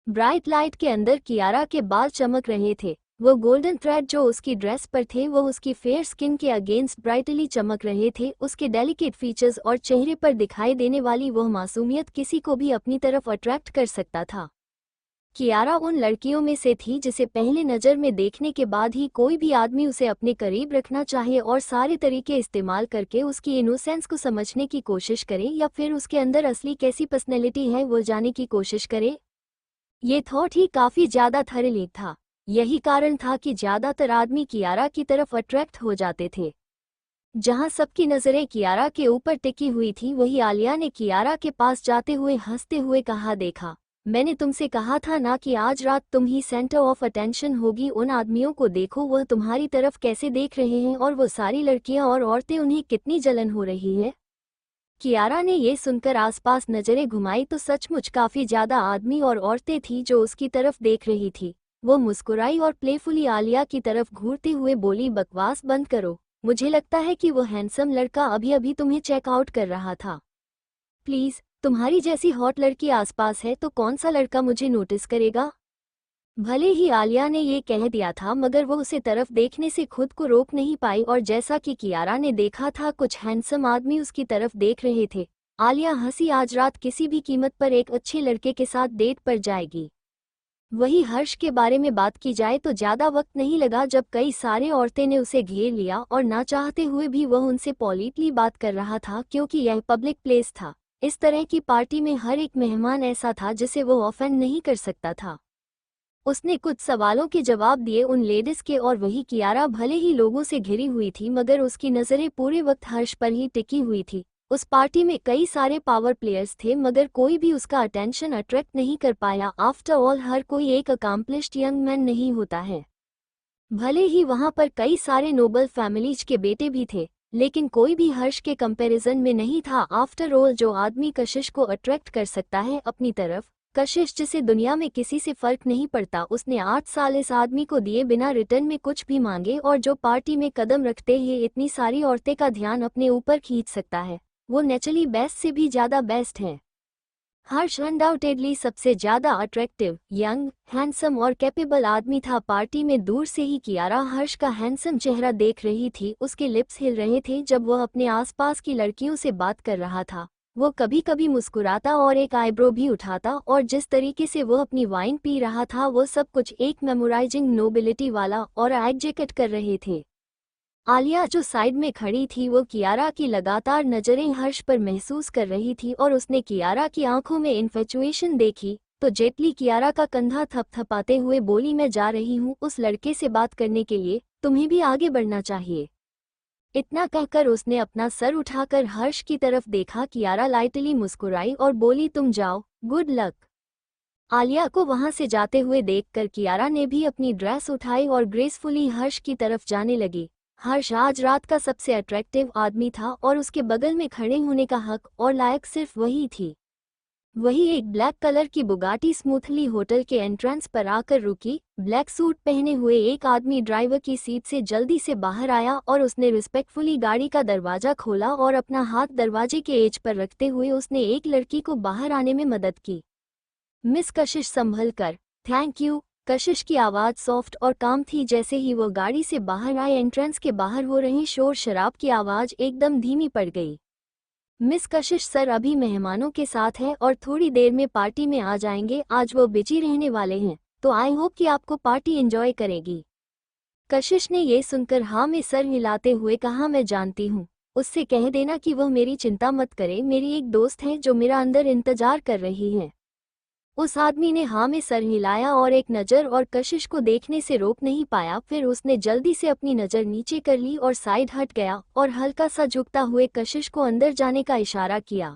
ब्राइट लाइट के अंदर कियारा के बाल चमक रहे थे। वो गोल्डन थ्रेड जो उसकी ड्रेस पर थे वो उसकी फेयर स्किन के अगेंस्ट ब्राइटली चमक रहे थे। उसके डेलिकेट फीचर्स और चेहरे पर दिखाई देने वाली वह मासूमियत किसी को भी अपनी तरफ अट्रैक्ट कर सकता था। कियारा उन लड़कियों में से थी जिसे पहले नज़र में देखने के बाद ही कोई भी आदमी उसे अपने करीब रखना चाहे और सारे तरीके इस्तेमाल करके उसकी इनोसेंस को समझने की कोशिश करे या फिर उसके अंदर असली कैसी पर्सनैलिटी है वो जानने की कोशिश करे। ये थॉट ही काफ़ी ज़्यादा थ्रिलिंग था। यही कारण था कि ज़्यादातर आदमी कियारा की तरफ अट्रैक्ट हो जाते थे। जहां सबकी नज़रें कियारा के ऊपर टिकी हुई थी वही आलिया ने कियारा के पास जाते हुए हंसते हुए कहा, देखा, मैंने तुमसे कहा था ना कि आज रात तुम ही सेंटर ऑफ अटेंशन होगी। उन आदमियों को देखो, वह तुम्हारी तरफ कैसे देख रहे हैं और वो सारी लड़कियां और औरतें, उन्हें कितनी जलन हो रही है। कियारा ने ये सुनकर आसपास नजरें घुमाई तो सचमुच काफी ज्यादा आदमी और औरतें थी जो उसकी तरफ देख रही थी। वो मुस्कुराई और प्लेफुली आलिया की तरफ घूरते हुए बोली, बकवास बंद करो, मुझे लगता है कि वो हैंडसम लड़का अभी अभी तुम्हें चेकआउट कर रहा था। प्लीज, तुम्हारी जैसी हॉट लड़की आसपास है तो कौन सा लड़का मुझे नोटिस करेगा। भले ही आलिया ने ये कह दिया था मगर वो उसे तरफ देखने से खुद को रोक नहीं पाई और जैसा कि कियारा ने देखा था कुछ हैंडसम आदमी उसकी तरफ देख रहे थे। आलिया हंसी, आज रात किसी भी कीमत पर एक अच्छे लड़के के साथ डेट पर जाएगी। वही हर्ष के बारे में बात की जाए तो ज्यादा वक्त नहीं लगा जब कई सारे औरतें ने उसे घेर लिया और ना चाहते हुए भी वह उनसे पॉलिटली बात कर रहा था क्योंकि यह पब्लिक प्लेस था। इस तरह की पार्टी में हर एक मेहमान ऐसा था जिसे वो ऑफेंड नहीं कर सकता था। उसने कुछ सवालों के जवाब दिए उन लेडीज के और वही कियारा भले ही लोगों से घिरी हुई थी मगर उसकी नज़रें पूरे वक्त हर्ष पर ही टिकी हुई थी। उस पार्टी में कई सारे पावर प्लेयर्स थे मगर कोई भी उसका अटेंशन अट्रैक्ट नहीं कर पाया। आफ्टर ऑल हर कोई एक अकम्प्लिश्ड यंग मैन नहीं होता है। भले ही वहां पर कई सारे नोबल फैमिलीज के बेटे भी थे लेकिन कोई भी हर्ष के कंपैरिजन में नहीं था। आफ्टर ऑल जो आदमी कशिश को अट्रैक्ट कर सकता है अपनी तरफ, कशिश जिसे दुनिया में किसी से फर्क नहीं पड़ता, उसने 8 साल इस आदमी को दिए बिना रिटर्न में कुछ भी मांगे और जो पार्टी में कदम रखते ही इतनी सारी औरतें का ध्यान अपने ऊपर खींच सकता है, वो नेचुरली बेस्ट से भी ज़्यादा बेस्ट है। हर्ष अनडाउटेडली सबसे ज्यादा अट्रैक्टिव, यंग, हैंडसम और कैपेबल आदमी था। पार्टी में दूर से ही कियारा हर्ष का हैंडसम चेहरा देख रही थी। उसके लिप्स हिल रहे थे जब वह अपने आसपास की लड़कियों से बात कर रहा था। वो कभी कभी मुस्कुराता और एक आईब्रो भी उठाता और जिस तरीके से वो अपनी वाइन पी रहा था वो सब कुछ एक मेमोराइजिंग नोबिलिटी वाला और एग्जेक्ट कर रहे थे। आलिया जो साइड में खड़ी थी वो कियारा की लगातार नजरें हर्ष पर महसूस कर रही थी और उसने कियारा की आंखों में इन्फेचुएशन देखी तो जेटली कियारा का कंधा थपथपाते हुए बोली, मैं जा रही हूँ उस लड़के से बात करने के लिए, तुम्हें भी आगे बढ़ना चाहिए। इतना कहकर उसने अपना सर उठाकर हर्ष की तरफ देखा। कियारा लाइटली मुस्कुराई और बोली, तुम जाओ, गुड लक। आलिया को वहां से जाते हुए देखकर कियारा ने भी अपनी ड्रेस उठाई और ग्रेसफुली हर्ष की तरफ जाने लगी। हर्ष आज रात का सबसे अट्रैक्टिव आदमी था और उसके बगल में खड़े होने का हक और लायक सिर्फ वही थी। वही एक ब्लैक कलर की बुगाटी स्मूथली होटल के एंट्रेंस पर आकर रुकी। ब्लैक सूट पहने हुए एक आदमी ड्राइवर की सीट से जल्दी से बाहर आया और उसने रिस्पेक्टफुली गाड़ी का दरवाजा खोला और अपना हाथ दरवाजे के एज पर रखते हुए उसने एक लड़की को बाहर आने में मदद की। मिस कशिश, संभल कर। Thank you. कशिश की आवाज़ सॉफ्ट और काम थी। जैसे ही वो गाड़ी से बाहर आए एंट्रेंस के बाहर हो रही शोर शराब की आवाज़ एकदम धीमी पड़ गई। मिस कशिश सर अभी मेहमानों के साथ है और थोड़ी देर में पार्टी में आ जाएंगे। आज वो बिजी रहने वाले हैं तो आई होप कि आपको पार्टी एंजॉय करेगी। कशिश ने ये सुनकर हाँ में सर हिलाते हुए कहा, मैं जानती हूँ, उससे कह देना कि वह मेरी चिंता मत करे, मेरी एक दोस्त है जो मेरा अंदर इंतजार कर रही है। उस आदमी ने हाँ में सर हिलाया और एक नज़र और कशिश को देखने से रोक नहीं पाया। फिर उसने जल्दी से अपनी नज़र नीचे कर ली और साइड हट गया और हल्का सा झुकता हुए कशिश को अंदर जाने का इशारा किया।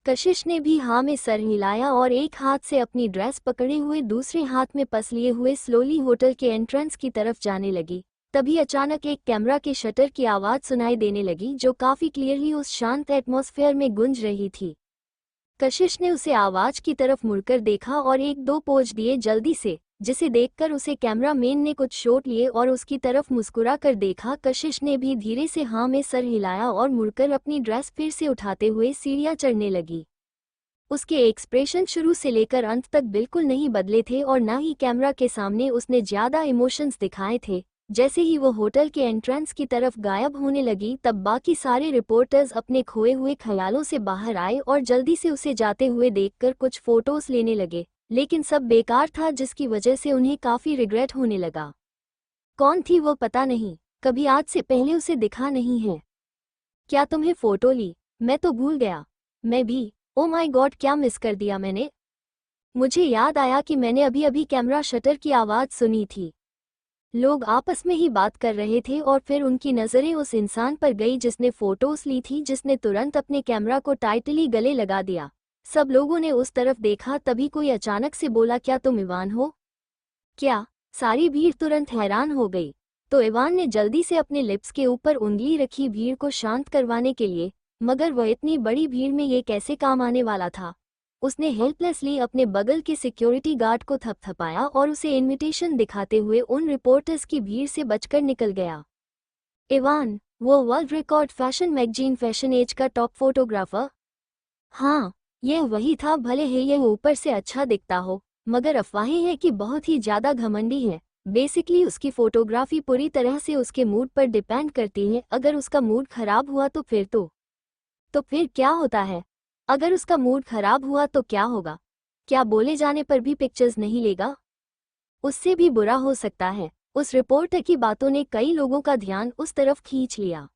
कशिश ने भी हाँ में सर हिलाया और एक हाथ से अपनी ड्रेस पकड़े हुए दूसरे हाथ में पस लिए हुए स्लोली होटल के एंट्रेंस की तरफ जाने लगी। तभी अचानक एक कैमरा के शटर की आवाज़ सुनाई देने लगी जो काफ़ी क्लियरली उस शांत एटमॉस्फेयर में गूंज रही थी। कशिश ने उसे आवाज की तरफ मुड़कर देखा और एक दो पोज दिए जल्दी से, जिसे देखकर उसे कैमरामैन ने कुछ शॉट लिए और उसकी तरफ मुस्कुरा कर देखा। कशिश ने भी धीरे से हाँ में सर हिलाया और मुड़कर अपनी ड्रेस फिर से उठाते हुए सीढ़ियां चढ़ने लगी। उसके एक्सप्रेशन शुरू से लेकर अंत तक बिल्कुल नहीं बदले थे और न ही कैमरा के सामने उसने ज्यादा इमोशंस दिखाए थे। जैसे ही वो होटल के एंट्रेंस की तरफ गायब होने लगी तब बाकी सारे रिपोर्टर्स अपने खोए हुए ख्यालों से बाहर आए और जल्दी से उसे जाते हुए देखकर कुछ फोटोज लेने लगे। लेकिन सब बेकार था, जिसकी वजह से उन्हें काफी रिग्रेट होने लगा। कौन थी वो पता नहीं, कभी आज से पहले उसे दिखा नहीं है। क्या तुम्हें फोटो ली? मैं तो भूल गया। मैं भी। ओ माय गॉड, क्या मिस कर दिया मैंने। मुझे याद आया कि मैंने अभी अभी कैमरा शटर की आवाज़ सुनी थी। लोग आपस में ही बात कर रहे थे और फिर उनकी नज़रें उस इंसान पर गई जिसने फोटोज ली थी, जिसने तुरंत अपने कैमरा को टाइटली गले लगा दिया। सब लोगों ने उस तरफ देखा, तभी कोई अचानक से बोला, क्या तुम इवान हो? क्या? सारी भीड़ तुरंत हैरान हो गई। तो इवान ने जल्दी से अपने लिप्स के ऊपर उंगली रखी भीड़ को शांत करवाने के लिए, मगर वह इतनी बड़ी भीड़ में ये कैसे काम आने वाला था। उसने हेल्पलेसली अपने बगल के सिक्योरिटी गार्ड को थपथपाया और उसे इनविटेशन दिखाते हुए उन रिपोर्टर्स की भीड़ से बचकर निकल गया। इवान, वो world record fashion magazine fashion age का टॉप फोटोग्राफर? हाँ, यह वही था। भले ही यह ऊपर से अच्छा दिखता हो, मगर अफवाहें हैं कि बहुत ही ज्यादा घमंडी है। बेसिकली उसकी फोटोग्राफी पूरी तरह से उसके मूड पर डिपेंड करती है। अगर उसका मूड खराब हुआ तो फिर क्या होता है? अगर उसका मूड खराब हुआ तो क्या होगा? क्या बोले जाने पर भी पिक्चर्स नहीं लेगा? उससे भी बुरा हो सकता है। उस रिपोर्टर की बातों ने कई लोगों का ध्यान उस तरफ खींच लिया।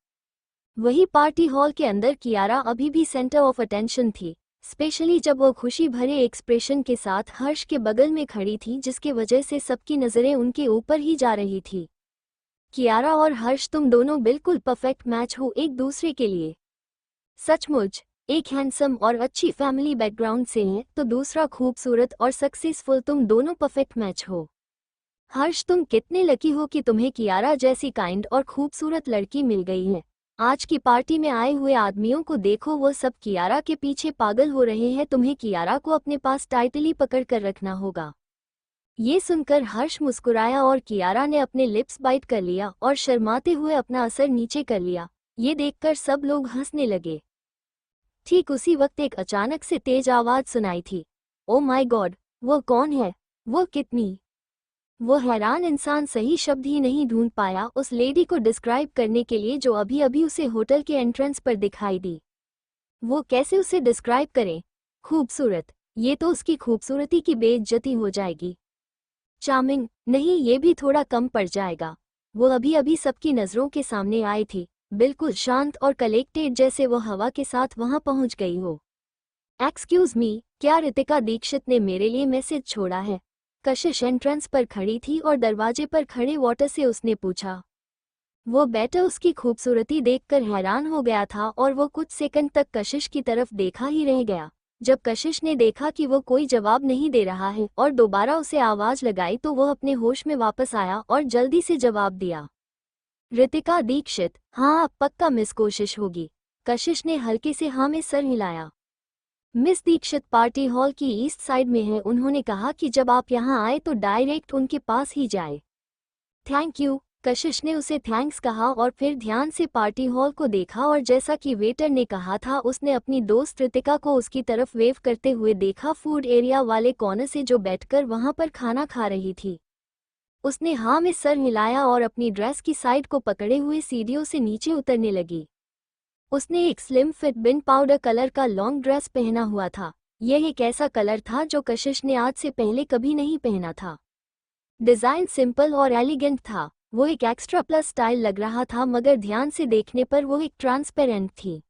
वही पार्टी हॉल के अंदर कियारा अभी भी सेंटर ऑफ अटेंशन थी, स्पेशली जब वो खुशी भरे एक्सप्रेशन के साथ हर्ष के बगल में खड़ी थी, जिसके वजह से सबकी नज़रें उनके ऊपर ही जा रही थी। कियारा और हर्ष, तुम दोनों बिल्कुल परफेक्ट मैच हो एक दूसरे के लिए। सचमुच, एक हैंडसम और अच्छी फैमिली बैकग्राउंड से हैं, तो दूसरा खूबसूरत और सक्सेसफुल। तुम दोनों परफेक्ट मैच हो। हर्ष, तुम कितने लकी हो कि तुम्हें कियारा जैसी काइंड और खूबसूरत लड़की मिल गई है। आज की पार्टी में आए हुए आदमियों को देखो, वो सब कियारा के पीछे पागल हो रहे हैं। तुम्हें कियारा को अपने पास टाइटली पकड़ कर रखना होगा। ये सुनकर हर्ष मुस्कुराया और कियारा ने अपने लिप्स बाइट कर लिया और शर्माते हुए अपना असर नीचे कर लिया। ये देखकर सब लोग हंसने लगे। ठीक उसी वक्त एक अचानक से तेज आवाज सुनाई थी। ओ माय गॉड, वो कौन है? वो कितनी? वो हैरान इंसान सही शब्द ही नहीं ढूंढ पाया उस लेडी को डिस्क्राइब करने के लिए जो अभी अभी उसे होटल के एंट्रेंस पर दिखाई दी। वो कैसे उसे डिस्क्राइब करें? खूबसूरत? ये तो उसकी खूबसूरती की बेइज्जती हो जाएगी। चार्मिंग? नहीं, ये भी थोड़ा कम पड़ जाएगा। वो अभी अभी सबकी नज़रों के सामने आई थी, बिल्कुल शांत और कलेक्टेड, जैसे वो हवा के साथ वहां पहुंच गई हो। एक्सक्यूज मी, क्या रितिका दीक्षित ने मेरे लिए मैसेज छोड़ा है? कशिश एंट्रेंस पर खड़ी थी और दरवाजे पर खड़े वाटर से उसने पूछा। वो बेटा उसकी खूबसूरती देखकर हैरान हो गया था और वो कुछ सेकंड तक कशिश की तरफ देखा ही रह गया। जब कशिश ने देखा कि वो कोई जवाब नहीं दे रहा है और दोबारा उसे आवाज लगाई, तो वो अपने होश में वापस आया और जल्दी से जवाब दिया। रितिका दीक्षित? हाँ, पक्का मिस कोशिश होगी। कशिश ने हल्के से हाँ में सर हिलाया। मिस दीक्षित पार्टी हॉल की ईस्ट साइड में है। उन्होंने कहा कि जब आप यहाँ आए तो डायरेक्ट उनके पास ही जाए। Thank you. कशिश ने उसे थैंक्स कहा और फिर ध्यान से पार्टी हॉल को देखा और जैसा कि वेटर ने कहा था, उसने अपनी दोस्त रितिका को उसकी तरफ वेव करते हुए देखा, फूड एरिया वाले कॉर्नर से जो बैठकर वहां पर खाना खा रही थी। उसने हाँ में सर हिलाया और अपनी ड्रेस की साइड को पकड़े हुए सीढ़ियों से नीचे उतरने लगी। उसने एक स्लिम फिट बिन पाउडर कलर का लॉन्ग ड्रेस पहना हुआ था। यह एक ऐसा कलर था जो कशिश ने आज से पहले कभी नहीं पहना था। डिज़ाइन सिंपल और एलिगेंट था। वो एक एक्स्ट्रा प्लस स्टाइल लग रहा था, मगर ध्यान से देखने पर वो एक ट्रांसपेरेंट थी।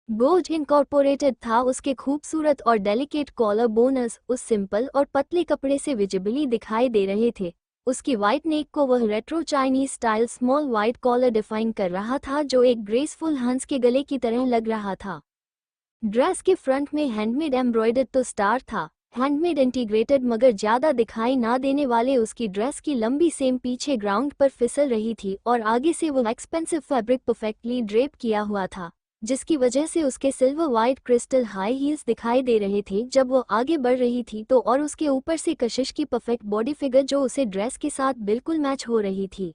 गोल्ड इनकॉर्पोरेटेड था। उसके खूबसूरत और डेलिकेट कॉलर बोनस उस सिंपल और पतले कपड़े से विजिबली दिखाई दे रहे थे। उसकी वाइट नेक को वह retro Chinese style small white collar define कर रहा था, जो एक ग्रेसफुल हंस के गले की तरह लग रहा था। ड्रेस के फ्रंट में हैंडमेड एम्ब्रॉयडर्ड तो स्टार था, हैंडमेड इंटीग्रेटेड, मगर ज्यादा दिखाई ना देने वाले उसकी ड्रेस की लंबी सेम पीछे ग्राउंड पर फिसल रही थी और आगे से वो एक्सपेंसिव फैब्रिक परफेक्टली ड्रेप किया हुआ था, जिसकी वजह से उसके silver white crystal high heels दिखाई दे रहे थे जब वो आगे बढ़ रही थी, तो और उसके ऊपर से कशिश की परफेक्ट बॉडी फिगर जो उसे ड्रेस के साथ बिल्कुल मैच हो रही थी।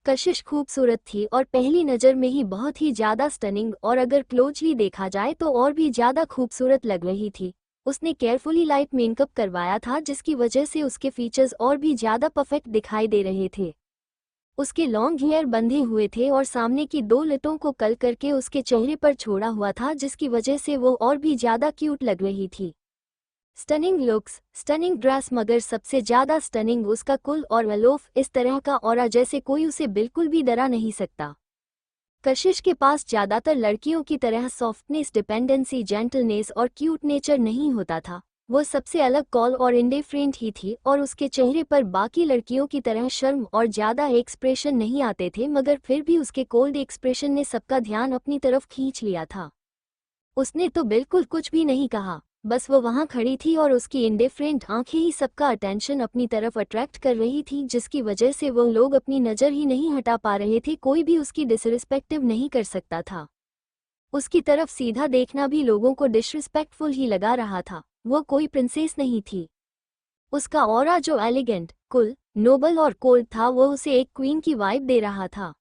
कशिश खूबसूरत थी और पहली नज़र में ही बहुत ही ज़्यादा स्टनिंग, और अगर क्लोजली देखा जाए तो और भी ज़्यादा खूबसूरत लग रही थी। उसने केयरफुली लाइट मेकअप करवाया था, जिसकी वजह से उसके फीचर्स और भी ज़्यादा परफेक्ट दिखाई दे रहे थे। उसके लॉन्ग हेयर बंधे हुए थे और सामने की दो लटों को कल करके उसके चेहरे पर छोड़ा हुआ था, जिसकी वजह से वो और भी ज़्यादा क्यूट लग रही थी। स्टनिंग लुक्स, स्टनिंग ड्रेस, मगर सबसे ज्यादा स्टनिंग उसका कुल और अलोफ, इस तरह का ऑरा जैसे कोई उसे बिल्कुल भी डरा नहीं सकता। कशिश के पास ज्यादातर लड़कियों की तरह सॉफ्टनेस, डिपेंडेंसी, जेंटलनेस और क्यूट नेचर नहीं होता था। वो सबसे अलग, कॉल और इंडिफरेंट ही थी, और उसके चेहरे पर बाकी लड़कियों की तरह शर्म और ज्यादा एक्सप्रेशन नहीं आते थे, मगर फिर भी उसके कोल्ड एक्सप्रेशन ने सबका ध्यान अपनी तरफ खींच लिया था। उसने तो बिल्कुल कुछ भी नहीं कहा, बस वो वहां खड़ी थी और उसकी इंडिफरेंट आंखें ही सबका अटेंशन अपनी तरफ अट्रैक्ट कर रही थी, जिसकी वजह से वो लोग अपनी नज़र ही नहीं हटा पा रहे थे। कोई भी उसकी डिसरिस्पेक्टिव नहीं कर सकता था। उसकी तरफ सीधा देखना भी लोगों को डिसरिस्पेक्टफुल ही लगा रहा था। वो कोई प्रिंसेस नहीं थी। उसका ऑरा जो एलिगेंट, कुल, नोबल और कोल्ड था, वो उसे एक क्वीन की वाइब दे रहा था।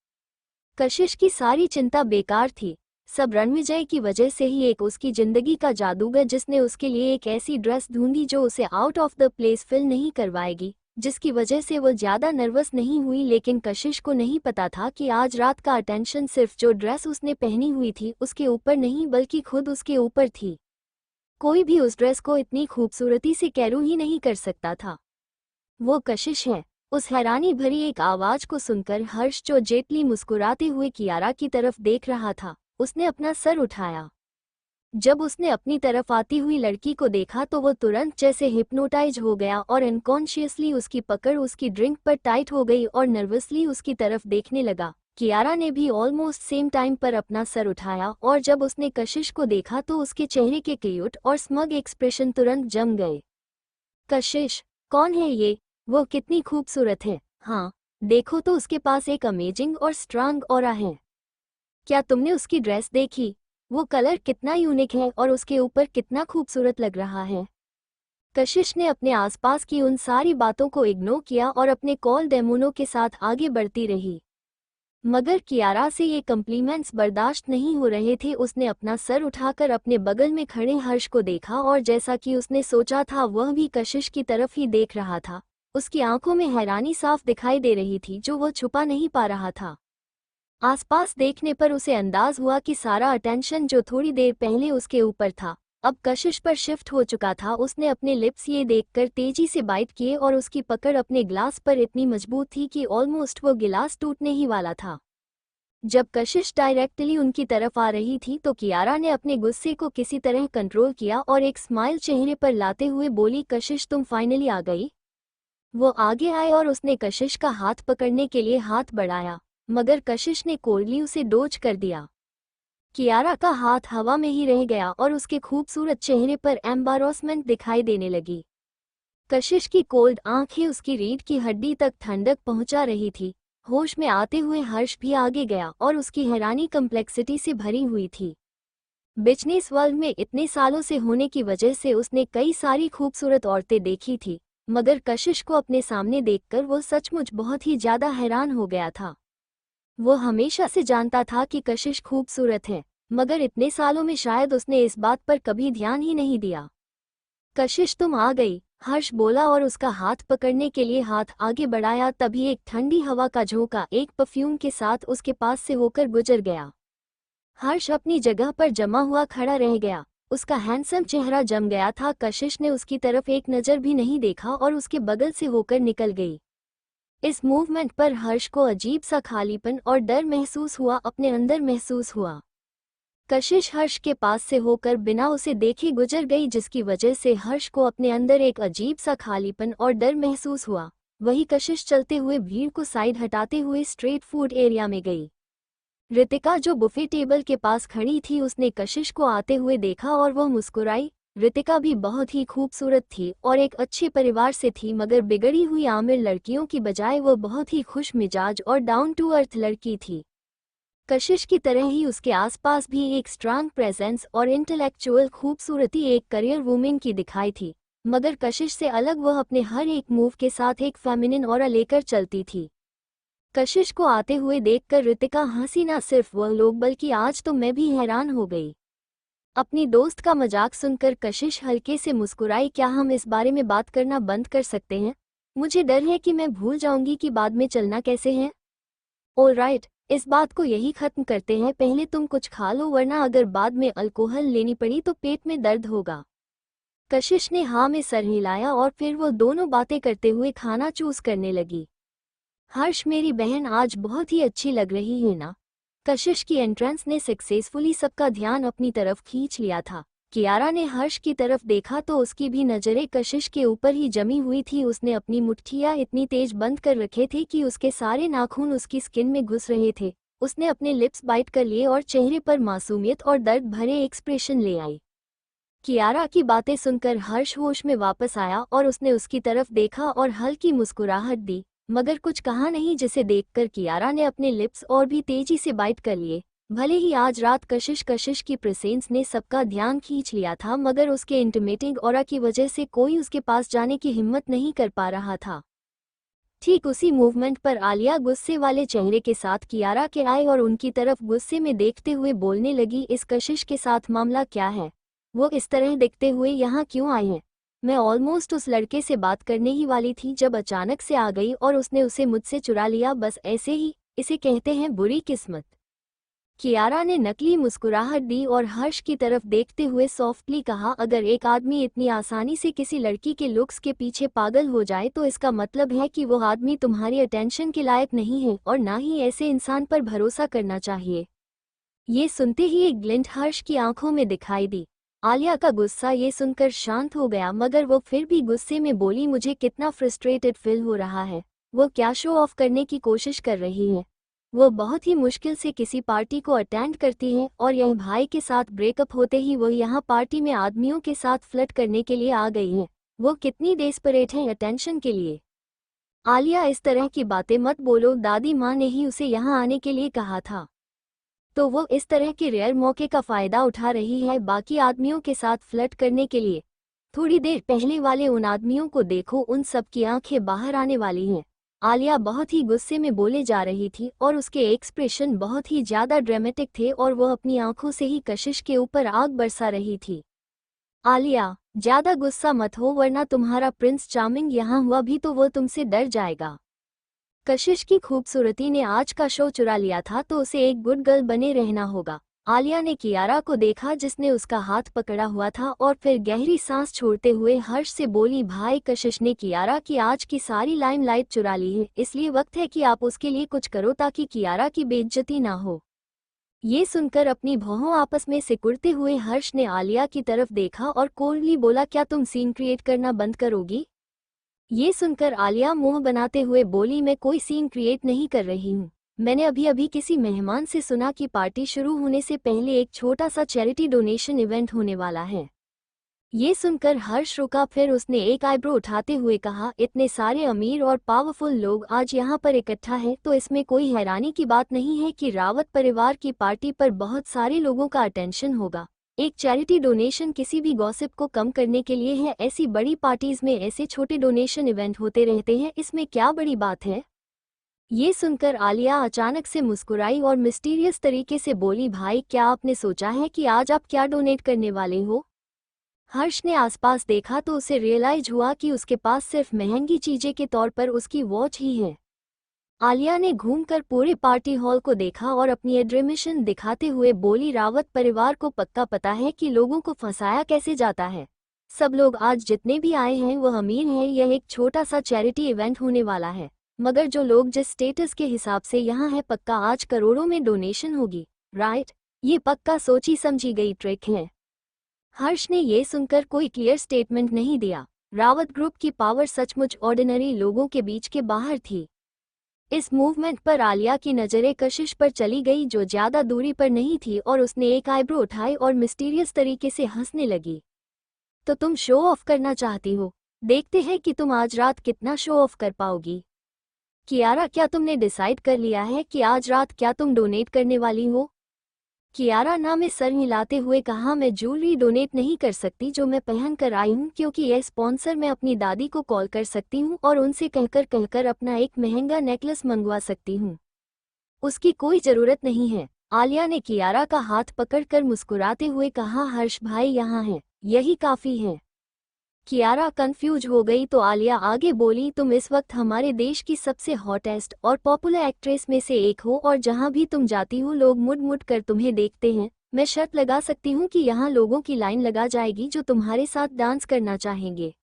कशिश की सारी चिंता बेकार थी। सब रणविजय की वजह से ही। एक उसकी जिंदगी का जादूगर जिसने उसके लिए एक ऐसी ड्रेस ढूंढी जो उसे out of the place feel नहीं करवाएगी, जिसकी वजह से वो ज्यादा नर्वस नहीं हुई। लेकिन कशिश को नहीं पता था कि आज रात का अटेंशन सिर्फ जो ड्रेस उसने पहनी हुई थी उसके ऊपर नहीं, बल्कि खुद उसके ऊपर थी। कोई भी उस ड्रेस को इतनी खूबसूरती से कैरू ही नहीं कर सकता था। वो कशिश है। उस हैरानी भरी एक आवाज को सुनकर हर्ष, जो जेटली मुस्कुराते हुए कियारा की तरफ देख रहा था, उसने अपना सर उठाया। जब उसने अपनी तरफ आती हुई लड़की को देखा तो वो तुरंत जैसे हिप्नोटाइज हो गया और अनकॉन्शियसली उसकी पकड़ उसकी ड्रिंक पर टाइट हो गई और नर्वसली उसकी तरफ देखने लगा। कियारा ने भी ऑलमोस्ट सेम टाइम पर अपना सर उठाया, और जब उसने कशिश को देखा तो उसके चेहरे के क्यूट और स्मग एक्सप्रेशन तुरंत जम गए। कशिश, कौन है ये? वो कितनी खूबसूरत है। हाँ, देखो तो उसके पास एक अमेजिंग और स्ट्रांग ऑरा है। क्या तुमने उसकी ड्रेस देखी? वो कलर कितना यूनिक है और उसके ऊपर कितना खूबसूरत लग रहा है। कशिश ने अपने आसपास की उन सारी बातों को इग्नोर किया और अपने कॉल डेमोनों के साथ आगे बढ़ती रही। मगर कियारा से ये कम्प्लीमेंट्स बर्दाश्त नहीं हो रहे थे। उसने अपना सर उठाकर अपने बगल में खड़े हर्ष को देखा, और जैसा कि उसने सोचा था वह भी कशिश की तरफ ही देख रहा था। उसकी आंखों में हैरानी साफ दिखाई दे रही थी, जो वो छुपा नहीं पा रहा था। आसपास देखने पर उसे अंदाज हुआ कि सारा अटेंशन जो थोड़ी देर पहले उसके ऊपर था, अब कशिश पर शिफ्ट हो चुका था। उसने अपने लिप्स ये देखकर तेजी से बाइट किए, और उसकी पकड़ अपने ग्लास पर इतनी मजबूत थी कि ऑलमोस्ट वो गिलास टूटने ही वाला था। जब कशिश डायरेक्टली उनकी तरफ आ रही थी तो कियारा ने अपने गुस्से को किसी तरह कंट्रोल किया और एक स्माइल चेहरे पर लाते हुए बोली, कशिश तुम फाइनली आ गई। वो आगे आए और उसने कशिश का हाथ पकड़ने के लिए हाथ बढ़ाया, मगर कशिश ने कोल्डली उसे डोज कर दिया। कियारा का हाथ हवा में ही रह गया और उसके खूबसूरत चेहरे पर एम्बारोसमेंट दिखाई देने लगी। कशिश की कोल्ड आंखें उसकी रीढ़ की हड्डी तक ठंडक पहुंचा रही थी। होश में आते हुए हर्ष भी आगे गया और उसकी हैरानी कम्प्लेक्सिटी से भरी हुई थी। बिजनेस वर्ल्ड में इतने सालों से होने की वजह से उसने कई सारी खूबसूरत औरतें देखी थी, मगर कशिश को अपने सामने देखकर वो सचमुच बहुत ही ज्यादा हैरान हो गया था। वो हमेशा से जानता था कि कशिश खूबसूरत है, मगर इतने सालों में शायद उसने इस बात पर कभी ध्यान ही नहीं दिया। कशिश तुम आ गई, हर्ष बोला और उसका हाथ पकड़ने के लिए हाथ आगे बढ़ाया। तभी एक ठंडी हवा का झोंका एक परफ्यूम के साथ उसके पास से होकर गुजर गया। हर्ष अपनी जगह पर जमा हुआ खड़ा रह गया। उसका हैंडसम चेहरा जम गया था। कशिश ने उसकी तरफ एक नज़र भी नहीं देखा और उसके बगल से होकर निकल गई। इस मूवमेंट पर हर्ष को अजीब सा खालीपन और डर महसूस हुआ, अपने अंदर महसूस हुआ। कशिश हर्ष के पास से होकर बिना उसे देखे गुजर गई, जिसकी वजह से हर्ष को अपने अंदर एक अजीब सा खालीपन और डर महसूस हुआ। वही कशिश चलते हुए भीड़ को साइड हटाते हुए स्ट्रीट फूड एरिया में गई। रितिका जो बुफे टेबल के पास खड़ी थी, उसने कशिश को आते हुए देखा और वह मुस्कुराई। रितिका भी बहुत ही खूबसूरत थी और एक अच्छे परिवार से थी, मगर बिगड़ी हुई आमिर लड़कियों की बजाय वो बहुत ही खुश मिजाज और डाउन टू अर्थ लड़की थी। कशिश की तरह ही उसके आसपास भी एक स्ट्रांग प्रेजेंस और इंटेलेक्चुअल खूबसूरती एक करियर वुमेन की दिखाई थी, मगर कशिश से अलग वह अपने हर एक मूव के साथ एक फेमिनिन ऑरा लेकर चलती थी। कशिश को आते हुए देखकर रितिका हंसी, ना सिर्फ वह लोग बल्कि आज तो मैं भी हैरान हो गई। अपनी दोस्त का मजाक सुनकर कशिश हल्के से मुस्कुराई। क्या हम इस बारे में बात करना बंद कर सकते हैं? मुझे डर है कि मैं भूल जाऊंगी कि बाद में चलना कैसे है। ऑलराइट, इस बात को यही खत्म करते हैं। पहले तुम कुछ खा लो, वरना अगर बाद में अल्कोहल लेनी पड़ी तो पेट में दर्द होगा। कशिश ने हाँ में सर हिलाया और फिर वो दोनों बातें करते हुए खाना चूज करने लगी। हर्ष, मेरी बहन आज बहुत ही अच्छी लग रही है ना। कशिश की एंट्रेंस ने सक्सेसफुली सबका ध्यान अपनी तरफ खींच लिया था। कियारा ने हर्ष की तरफ देखा तो उसकी भी नजरें कशिश के ऊपर ही जमी हुई थी। उसने अपनी मुट्ठियां इतनी तेज बंद कर रखे थे कि उसके सारे नाखून उसकी स्किन में घुस रहे थे। उसने अपने लिप्स बाइट कर लिए और चेहरे पर मासूमियत और दर्द भरे एक्सप्रेशन ले आई। कियारा की बातें सुनकर हर्ष होश में वापस आया और उसने उसकी तरफ देखा और हल्की मुस्कुराहट दी, मगर कुछ कहा नहीं, जिसे देखकर कियारा ने अपने लिप्स और भी तेजी से बाइट कर लिए। भले ही आज रात कशिश की प्रेजेंस ने सबका ध्यान खींच लिया था, मगर उसके इंटिमेटिंग ऑरा की वजह से कोई उसके पास जाने की हिम्मत नहीं कर पा रहा था। ठीक उसी मूवमेंट पर आलिया गुस्से वाले चेहरे के साथ कियारा के आए और उनकी तरफ गुस्से में देखते हुए बोलने लगी, इस कशिश के साथ मामला क्या है? वो इस तरह दिखते हुए यहाँ क्यों आए हैं? मैं ऑलमोस्ट उस लड़के से बात करने ही वाली थी जब अचानक से आ गई और उसने उसे मुझसे चुरा लिया। बस ऐसे ही, इसे कहते हैं बुरी किस्मत। कियारा ने नकली मुस्कुराहट दी और हर्ष की तरफ देखते हुए सॉफ्टली कहा, अगर एक आदमी इतनी आसानी से किसी लड़की के लुक्स के पीछे पागल हो जाए तो इसका मतलब है कि वो आदमी तुम्हारी अटेंशन के लायक नहीं है और ना ही ऐसे इंसान पर भरोसा करना चाहिए। ये सुनते ही एक ग्लिंट हर्ष की आंखों में दिखाई दी। आलिया का गुस्सा ये सुनकर शांत हो गया, मगर वो फिर भी गुस्से में बोली, मुझे कितना फ्रस्ट्रेटेड फील हो रहा है। वो क्या शो ऑफ करने की कोशिश कर रही है? वो बहुत ही मुश्किल से किसी पार्टी को अटेंड करती है और यह भाई के साथ ब्रेकअप होते ही वो यहाँ पार्टी में आदमियों के साथ फ्लर्ट करने के लिए आ गई है। वो कितनी डेस्परेट है अटेंशन के लिए। आलिया, इस तरह की बातें मत बोलो, दादी माँ ने ही उसे यहाँ आने के लिए कहा था। तो वो इस तरह के रेयर मौके का फ़ायदा उठा रही है बाकी आदमियों के साथ फ्लर्ट करने के लिए। थोड़ी देर पहले वाले उन आदमियों को देखो, उन सब की आंखें बाहर आने वाली हैं। आलिया बहुत ही गुस्से में बोले जा रही थी और उसके एक्सप्रेशन बहुत ही ज़्यादा ड्रामेटिक थे और वो अपनी आंखों से ही कशिश के ऊपर आग बरसा रही थी। आलिया, ज़्यादा गुस्सा मत हो, वरना तुम्हारा प्रिंस चार्मिंग यहाँ हुआ भी तो वो तुमसे डर जाएगा। कशिश की खूबसूरती ने आज का शो चुरा लिया था तो उसे एक गुड गर्ल बने रहना होगा। आलिया ने कियारा को देखा जिसने उसका हाथ पकड़ा हुआ था और फिर गहरी सांस छोड़ते हुए हर्ष से बोली, भाई कशिश ने कियारा की आज की सारी लाइमलाइट चुरा ली है, इसलिए वक्त है कि आप उसके लिए कुछ करो ताकि कियारा की बेइज्जती ना हो। ये सुनकर अपनी भौहों आपस में सिकुड़ते हुए हर्ष ने आलिया की तरफ देखा और कोल्डली बोला, क्या तुम सीन क्रिएट करना बंद करोगी? ये सुनकर आलिया मुंह बनाते हुए बोली, मैं कोई सीन क्रिएट नहीं कर रही हूँ। मैंने अभी अभी किसी मेहमान से सुना कि पार्टी शुरू होने से पहले एक छोटा सा चैरिटी डोनेशन इवेंट होने वाला है। ये सुनकर हर्ष रुका, फिर उसने एक आईब्रो उठाते हुए कहा, इतने सारे अमीर और पावरफुल लोग आज यहाँ पर इकट्ठा हैं तो इसमें कोई हैरानी की बात नहीं है कि रावत परिवार की पार्टी पर बहुत सारे लोगों का अटेंशन होगा। एक चैरिटी डोनेशन किसी भी गॉसिप को कम करने के लिए है। ऐसी बड़ी पार्टीज में ऐसे छोटे डोनेशन इवेंट होते रहते हैं, इसमें क्या बड़ी बात है? ये सुनकर आलिया अचानक से मुस्कुराई और मिस्टीरियस तरीके से बोली, भाई क्या आपने सोचा है कि आज आप क्या डोनेट करने वाले हो? हर्ष ने आसपास देखा तो उसे रियलाइज हुआ कि उसके पास सिर्फ महंगी चीजें के तौर पर उसकी वॉच ही है। आलिया ने घूमकर पूरे पार्टी हॉल को देखा और अपनी एड्रेमिशन दिखाते हुए बोली, रावत परिवार को पक्का पता है कि लोगों को फंसाया कैसे जाता है। सब लोग आज जितने भी आए हैं वो अमीर हैं। यह एक छोटा सा चैरिटी इवेंट होने वाला है, मगर जो लोग जिस स्टेटस के हिसाब से यहाँ है, पक्का आज करोड़ों में डोनेशन होगी, राइट? ये पक्का सोची समझी गई ट्रिक है। हर्ष ने ये सुनकर कोई क्लियर स्टेटमेंट नहीं दिया। रावत ग्रुप की पावर सचमुच ऑर्डिनरी लोगों के बीच के बाहर थी। इस मूवमेंट पर आलिया की नज़रें कशिश पर चली गई जो ज़्यादा दूरी पर नहीं थी और उसने एक आईब्रो उठाई और मिस्टीरियस तरीके से हंसने लगी। तो तुम शो ऑफ करना चाहती हो? देखते हैं कि तुम आज रात कितना शो ऑफ कर पाओगी। कियारा, क्या तुमने डिसाइड कर लिया है कि आज रात क्या तुम डोनेट करने वाली हो? कियारा ना में सर हिलाते हुए कहा, मैं ज्वेलरी डोनेट नहीं कर सकती जो मैं पहन कर आई हूँ, क्योंकि यह स्पॉन्सर मैं अपनी दादी को कॉल कर सकती हूँ और उनसे कहकर अपना एक महंगा नेकलेस मंगवा सकती हूँ। उसकी कोई ज़रूरत नहीं है। आलिया ने कियारा का हाथ पकड़कर मुस्कुराते हुए कहा, हर्ष भाई यहाँ है, यही काफ़ी है। कियारा कंफ्यूज हो गई तो आलिया आगे बोली, तुम इस वक्त हमारे देश की सबसे हॉटेस्ट और पॉपुलर एक्ट्रेस में से एक हो और जहां भी तुम जाती हो लोग मुड़ मुड़ कर तुम्हें देखते हैं। मैं शर्त लगा सकती हूँ कि यहाँ लोगों की लाइन लगा जाएगी जो तुम्हारे साथ डांस करना चाहेंगे।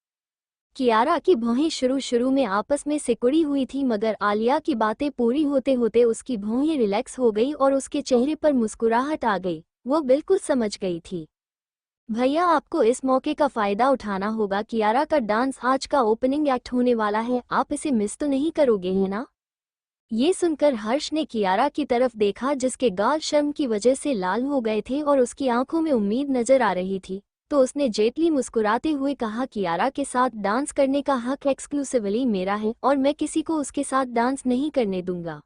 कियारा की भौहें शुरू में आपस में सिकुड़ी हुई थी, मगर आलिया की बातें पूरी होते होते उसकी भौहें रिलैक्स हो गई और उसके चेहरे पर मुस्कुराहट आ गई। वो बिल्कुल समझ गई थी। भैया, आपको इस मौके का फायदा उठाना होगा। कियारा का डांस आज का ओपनिंग एक्ट होने वाला है, आप इसे मिस तो नहीं करोगे, है ना? ये सुनकर हर्ष ने कियारा की तरफ देखा, जिसके गाल शर्म की वजह से लाल हो गए थे और उसकी आंखों में उम्मीद नजर आ रही थी। तो उसने जेटली मुस्कुराते हुए कहा, कियारा के साथ डांस करने का हक एक्सक्लूसिवली मेरा है और मैं किसी को उसके साथ डांस नहीं करने दूंगा।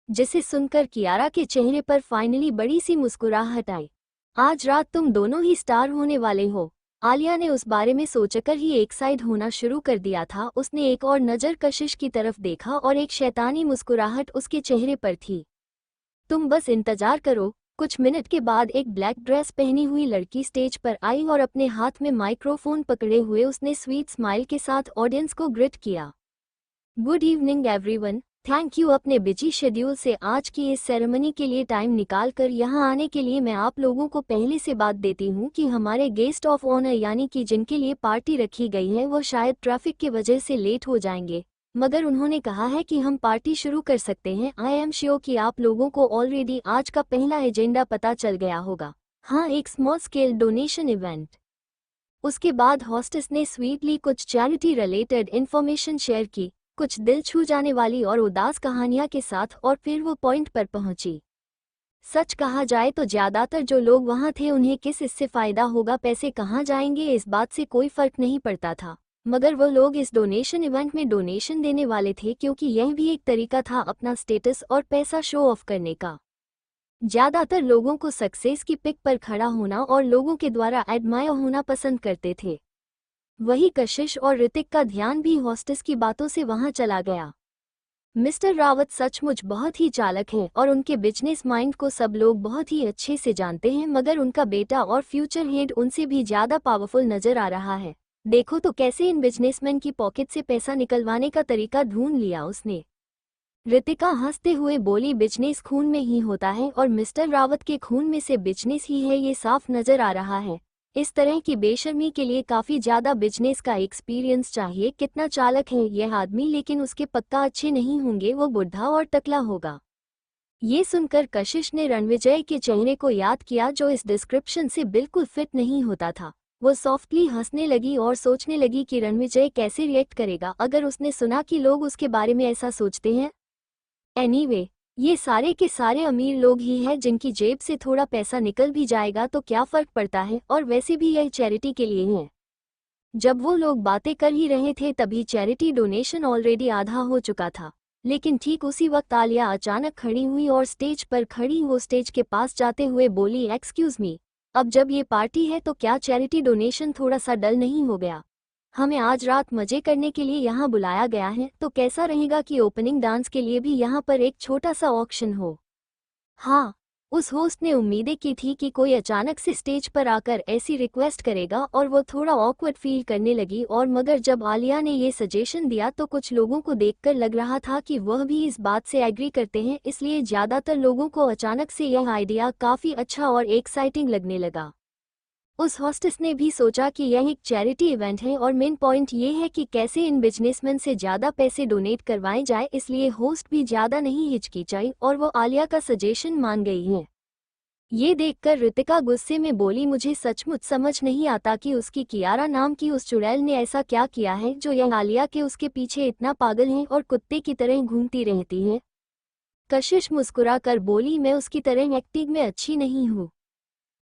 जिसे सुनकर कियारा के चेहरे पर फाइनली बड़ी सी मुस्कुराहट आई। आज रात तुम दोनों ही स्टार होने वाले हो। आलिया ने उस बारे में सोचकर ही एक साइड होना शुरू कर दिया था। उसने एक और नज़र कशिश की तरफ देखा और एक शैतानी मुस्कुराहट उसके चेहरे पर थी। तुम बस इंतजार करो। कुछ मिनट के बाद एक ब्लैक ड्रेस पहनी हुई लड़की स्टेज पर आई और अपने हाथ में माइक्रोफोन पकड़े हुए उसने स्वीट स्माइल के साथ ऑडियंस को ग्रिट किया। Good evening everyone, thank you अपने बिजी शेड्यूल से आज की इस सेरेमनी के लिए टाइम निकाल कर यहाँ आने के लिए। मैं आप लोगों को पहले से बात देती हूँ कि हमारे गेस्ट ऑफ ऑनर यानी कि जिनके लिए पार्टी रखी गई है वो शायद ट्रैफिक की वजह से लेट हो जाएंगे, मगर उन्होंने कहा है कि हम पार्टी शुरू कर सकते हैं। आई एम श्योर कि आप लोगों को ऑलरेडी आज का पहला एजेंडा पता चल गया होगा। हाँ, एक स्मॉल स्केल डोनेशन इवेंट। उसके बाद हॉस्टेस ने स्वीटली कुछ चैरिटी रिलेटेड इन्फॉर्मेशन शेयर की, कुछ दिल छू जाने वाली और उदास कहानियां के साथ, और फिर वो पॉइंट पर पहुंची। सच कहा जाए तो ज्यादातर जो लोग वहां थे उन्हें किस इससे फायदा होगा, पैसे कहाँ जाएंगे, इस बात से कोई फर्क नहीं पड़ता था। मगर वो लोग इस डोनेशन इवेंट में डोनेशन देने वाले थे क्योंकि यह भी एक तरीका था अपना स्टेटस और पैसा शो ऑफ करने का। ज्यादातर लोगों को सक्सेस की पिक पर खड़ा होना और लोगों के द्वारा एडमायर होना पसंद करते थे। वही कशिश और ऋतिक का ध्यान भी हॉस्टेस की बातों से वहां चला गया। मिस्टर रावत सचमुच बहुत ही चालक हैं और उनके बिजनेस माइंड को सब लोग बहुत ही अच्छे से जानते हैं, मगर उनका बेटा और फ्यूचर हेड उनसे भी ज्यादा पावरफुल नजर आ रहा है। देखो तो कैसे इन बिजनेसमैन की पॉकेट से पैसा निकलवाने का तरीका ढूंढ लिया उसने। ऋतिका हंसते हुए बोली, बिजनेस खून में ही होता है और मिस्टर रावत के खून में से बिजनेस ही है, ये साफ नजर आ रहा है। इस तरह की बेशर्मी के लिए काफी ज्यादा बिजनेस का एक्सपीरियंस चाहिए। कितना चालक है यह आदमी, लेकिन उसके पक्का अच्छे नहीं होंगे, वो बुढ़ा और टकला होगा। ये सुनकर कशिश ने रणविजय के चेहरे को याद किया जो इस डिस्क्रिप्शन से बिल्कुल फिट नहीं होता था। वो सॉफ्टली हंसने लगी और सोचने लगी कि रणविजय कैसे रिएक्ट करेगा अगर उसने सुना कि लोग उसके बारे में ऐसा सोचते हैं। एनीवे, ये सारे के सारे अमीर लोग ही हैं जिनकी जेब से थोड़ा पैसा निकल भी जाएगा तो क्या फर्क पड़ता है, और वैसे भी यह चैरिटी के लिए है। जब वो लोग बातें कर ही रहे थे तभी चैरिटी डोनेशन ऑलरेडी आधा हो चुका था। लेकिन ठीक उसी वक्त आलिया अचानक खड़ी हुई और स्टेज पर खड़ी वो स्टेज के पास जाते हुए बोली, एक्सक्यूज मी, अब जब ये पार्टी है तो क्या चैरिटी डोनेशन थोड़ा सा डल नहीं हो गया? हमें आज रात मजे करने के लिए यहाँ बुलाया गया है, तो कैसा रहेगा कि ओपनिंग डांस के लिए भी यहाँ पर एक छोटा सा ऑक्शन हो? हाँ, उस होस्ट ने उम्मीदें की थी कि कोई अचानक से स्टेज पर आकर ऐसी रिक्वेस्ट करेगा और वो थोड़ा ऑकवर्ड फील करने लगी, और मगर जब आलिया ने ये सजेशन दिया तो कुछ लोगों को देखकर लग रहा था कि वह भी इस बात से एग्री करते हैं, इसलिए ज्यादातर लोगों को अचानक से यह आइडिया काफी अच्छा और एक्साइटिंग लगने लगा। उस हॉस्टेस ने भी सोचा कि यह एक चैरिटी इवेंट है और मेन पॉइंट ये है कि कैसे इन बिजनेसमैन से ज़्यादा पैसे डोनेट करवाए जाए, इसलिए होस्ट भी ज़्यादा नहीं हिचकिचाई और वो आलिया का सजेशन मान गई है। ये देखकर ऋतिका गुस्से में बोली, मुझे सचमुच समझ नहीं आता कि उसकी कियारा नाम की उस चुड़ैल ने ऐसा क्या किया है जो यह आलिया के उसके पीछे इतना पागल है और कुत्ते की तरह घूमती रहती है। कशिश मुस्कुरा कर बोली, मैं उसकी तरह एक्टिंग में अच्छी नहीं हूँ।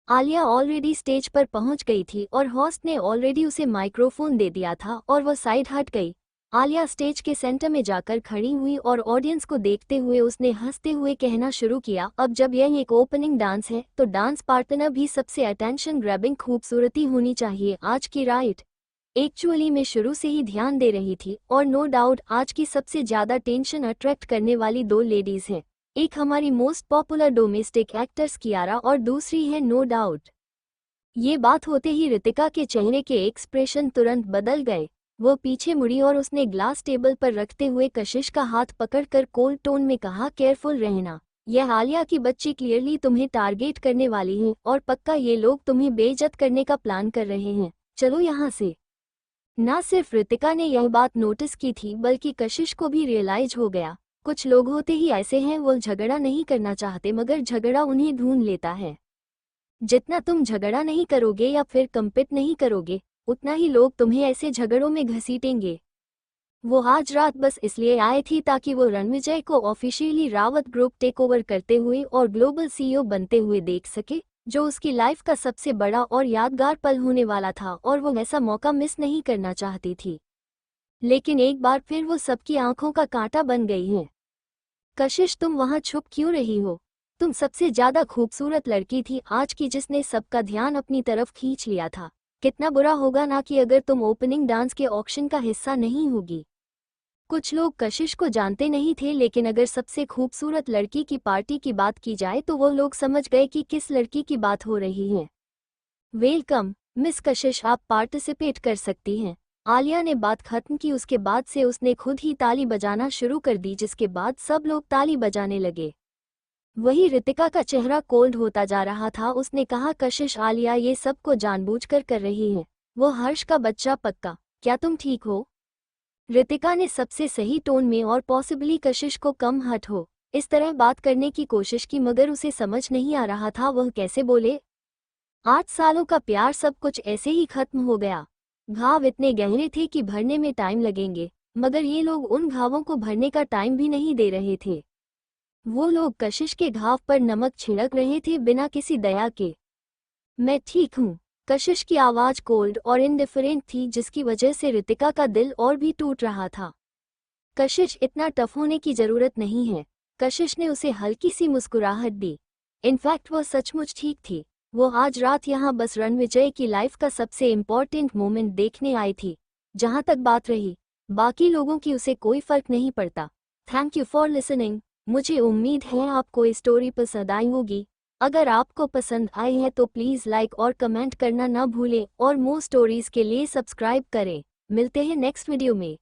आलिया ऑलरेडी स्टेज पर पहुंच गई थी और होस्ट ने ऑलरेडी उसे माइक्रोफोन दे दिया था और वह साइड हट गई। आलिया स्टेज के सेंटर में जाकर खड़ी हुई और ऑडियंस को देखते हुए उसने हंसते हुए कहना शुरू किया, अब जब यह एक ओपनिंग डांस है तो डांस पार्टनर भी सबसे अटेंशन ग्रैबिंग खूबसूरती होनी चाहिए। आज की राइट एक्चुअली मैं शुरू से ही ध्यान दे रही थी और नो डाउट आज की सबसे ज्यादा टेंशन अट्रैक्ट करने वाली दो लेडीज हैं। एक हमारी most popular domestic actors Kiara और दूसरी है नो डाउट। ये बात होते ही ऋतिका के चेहरे के एक्सप्रेशन तुरंत बदल गए। वो पीछे मुड़ी और उसने ग्लास टेबल पर रखते हुए कशिश का हाथ पकड़कर कोल्ड टोन में कहा, केयरफुल रहना, यह आलिया की बच्ची क्लियरली तुम्हें टारगेट करने वाली हैं और पक्का ये लोग तुम्हें बेइज्जत करने का प्लान कर रहे हैं, चलो यहाँ से। ना सिर्फ रितिका ने यह बात नोटिस की थी बल्कि कशिश को भी रियलाइज हो गया, कुछ लोग होते ही ऐसे हैं, वो झगड़ा नहीं करना चाहते मगर झगड़ा उन्हें ढूंढ लेता है। जितना तुम झगड़ा नहीं करोगे या फिर कम्पिट नहीं करोगे उतना ही लोग तुम्हें ऐसे झगड़ों में घसीटेंगे। वो आज रात बस इसलिए आए थी ताकि वो रणविजय को officially Rawat group take over करते हुए और ग्लोबल सीईओ बनते हुए देख सके, जो उसकी लाइफ का सबसे बड़ा और यादगार पल होने वाला था और वो ऐसा मौका मिस नहीं करना चाहती थी। लेकिन एक बार फिर वो सबकी आंखों का कांटा बन गई है। कशिश, तुम वहां छुप क्यों रही हो? तुम सबसे ज्यादा खूबसूरत लड़की थी आज की जिसने सबका ध्यान अपनी तरफ खींच लिया था। कितना बुरा होगा ना कि अगर तुम ओपनिंग डांस के ऑक्शन का हिस्सा नहीं होगी। कुछ लोग कशिश को जानते नहीं थे लेकिन अगर सबसे खूबसूरत लड़की की पार्टी की बात की जाए तो वो लोग समझ गए कि किस लड़की की बात हो रही है। वेलकम मिस कशिश, आप पार्टिसिपेट कर सकती हैं। आलिया ने बात खत्म की, उसके बाद से उसने खुद ही ताली बजाना शुरू कर दी जिसके बाद सब लोग ताली बजाने लगे। वही रितिका का चेहरा कोल्ड होता जा रहा था। उसने कहा, कशिश, आलिया ये सब को जानबूझकर कर रही है। वो हर्ष का बच्चा पक्का, क्या तुम ठीक हो? रितिका ने सबसे सही टोन में और पॉसिबली कशिश को कम हट हो इस तरह बात करने की कोशिश की मगर उसे समझ नहीं आ रहा था वह कैसे बोले। 8 सालों का प्यार सब कुछ ऐसे ही खत्म हो गया। घाव इतने गहरे थे कि भरने में टाइम लगेंगे मगर ये लोग उन घावों को भरने का टाइम भी नहीं दे रहे थे। वो लोग कशिश के घाव पर नमक छिड़क रहे थे बिना किसी दया के। मैं ठीक हूँ। कशिश की आवाज कोल्ड और इंडिफरेंट थी जिसकी वजह से रितिका का दिल और भी टूट रहा था। कशिश, इतना टफ होने की जरूरत नहीं है। कशिश ने उसे हल्की सी मुस्कुराहट दी। इनफैक्ट वह सचमुच ठीक थी। वो आज रात यहाँ बस रणविजय की लाइफ का सबसे इम्पोर्टेंट मोमेंट देखने आई थी। जहाँ तक बात रही बाकी लोगों की, उसे कोई फर्क नहीं पड़ता। Thank you for listening. मुझे उम्मीद है आपको ये स्टोरी पसंद आई होगी। अगर आपको पसंद आई है तो प्लीज़ लाइक और कमेंट करना ना भूलें और मोर स्टोरीज के लिए सब्सक्राइब करें। मिलते हैं नेक्स्ट वीडियो में।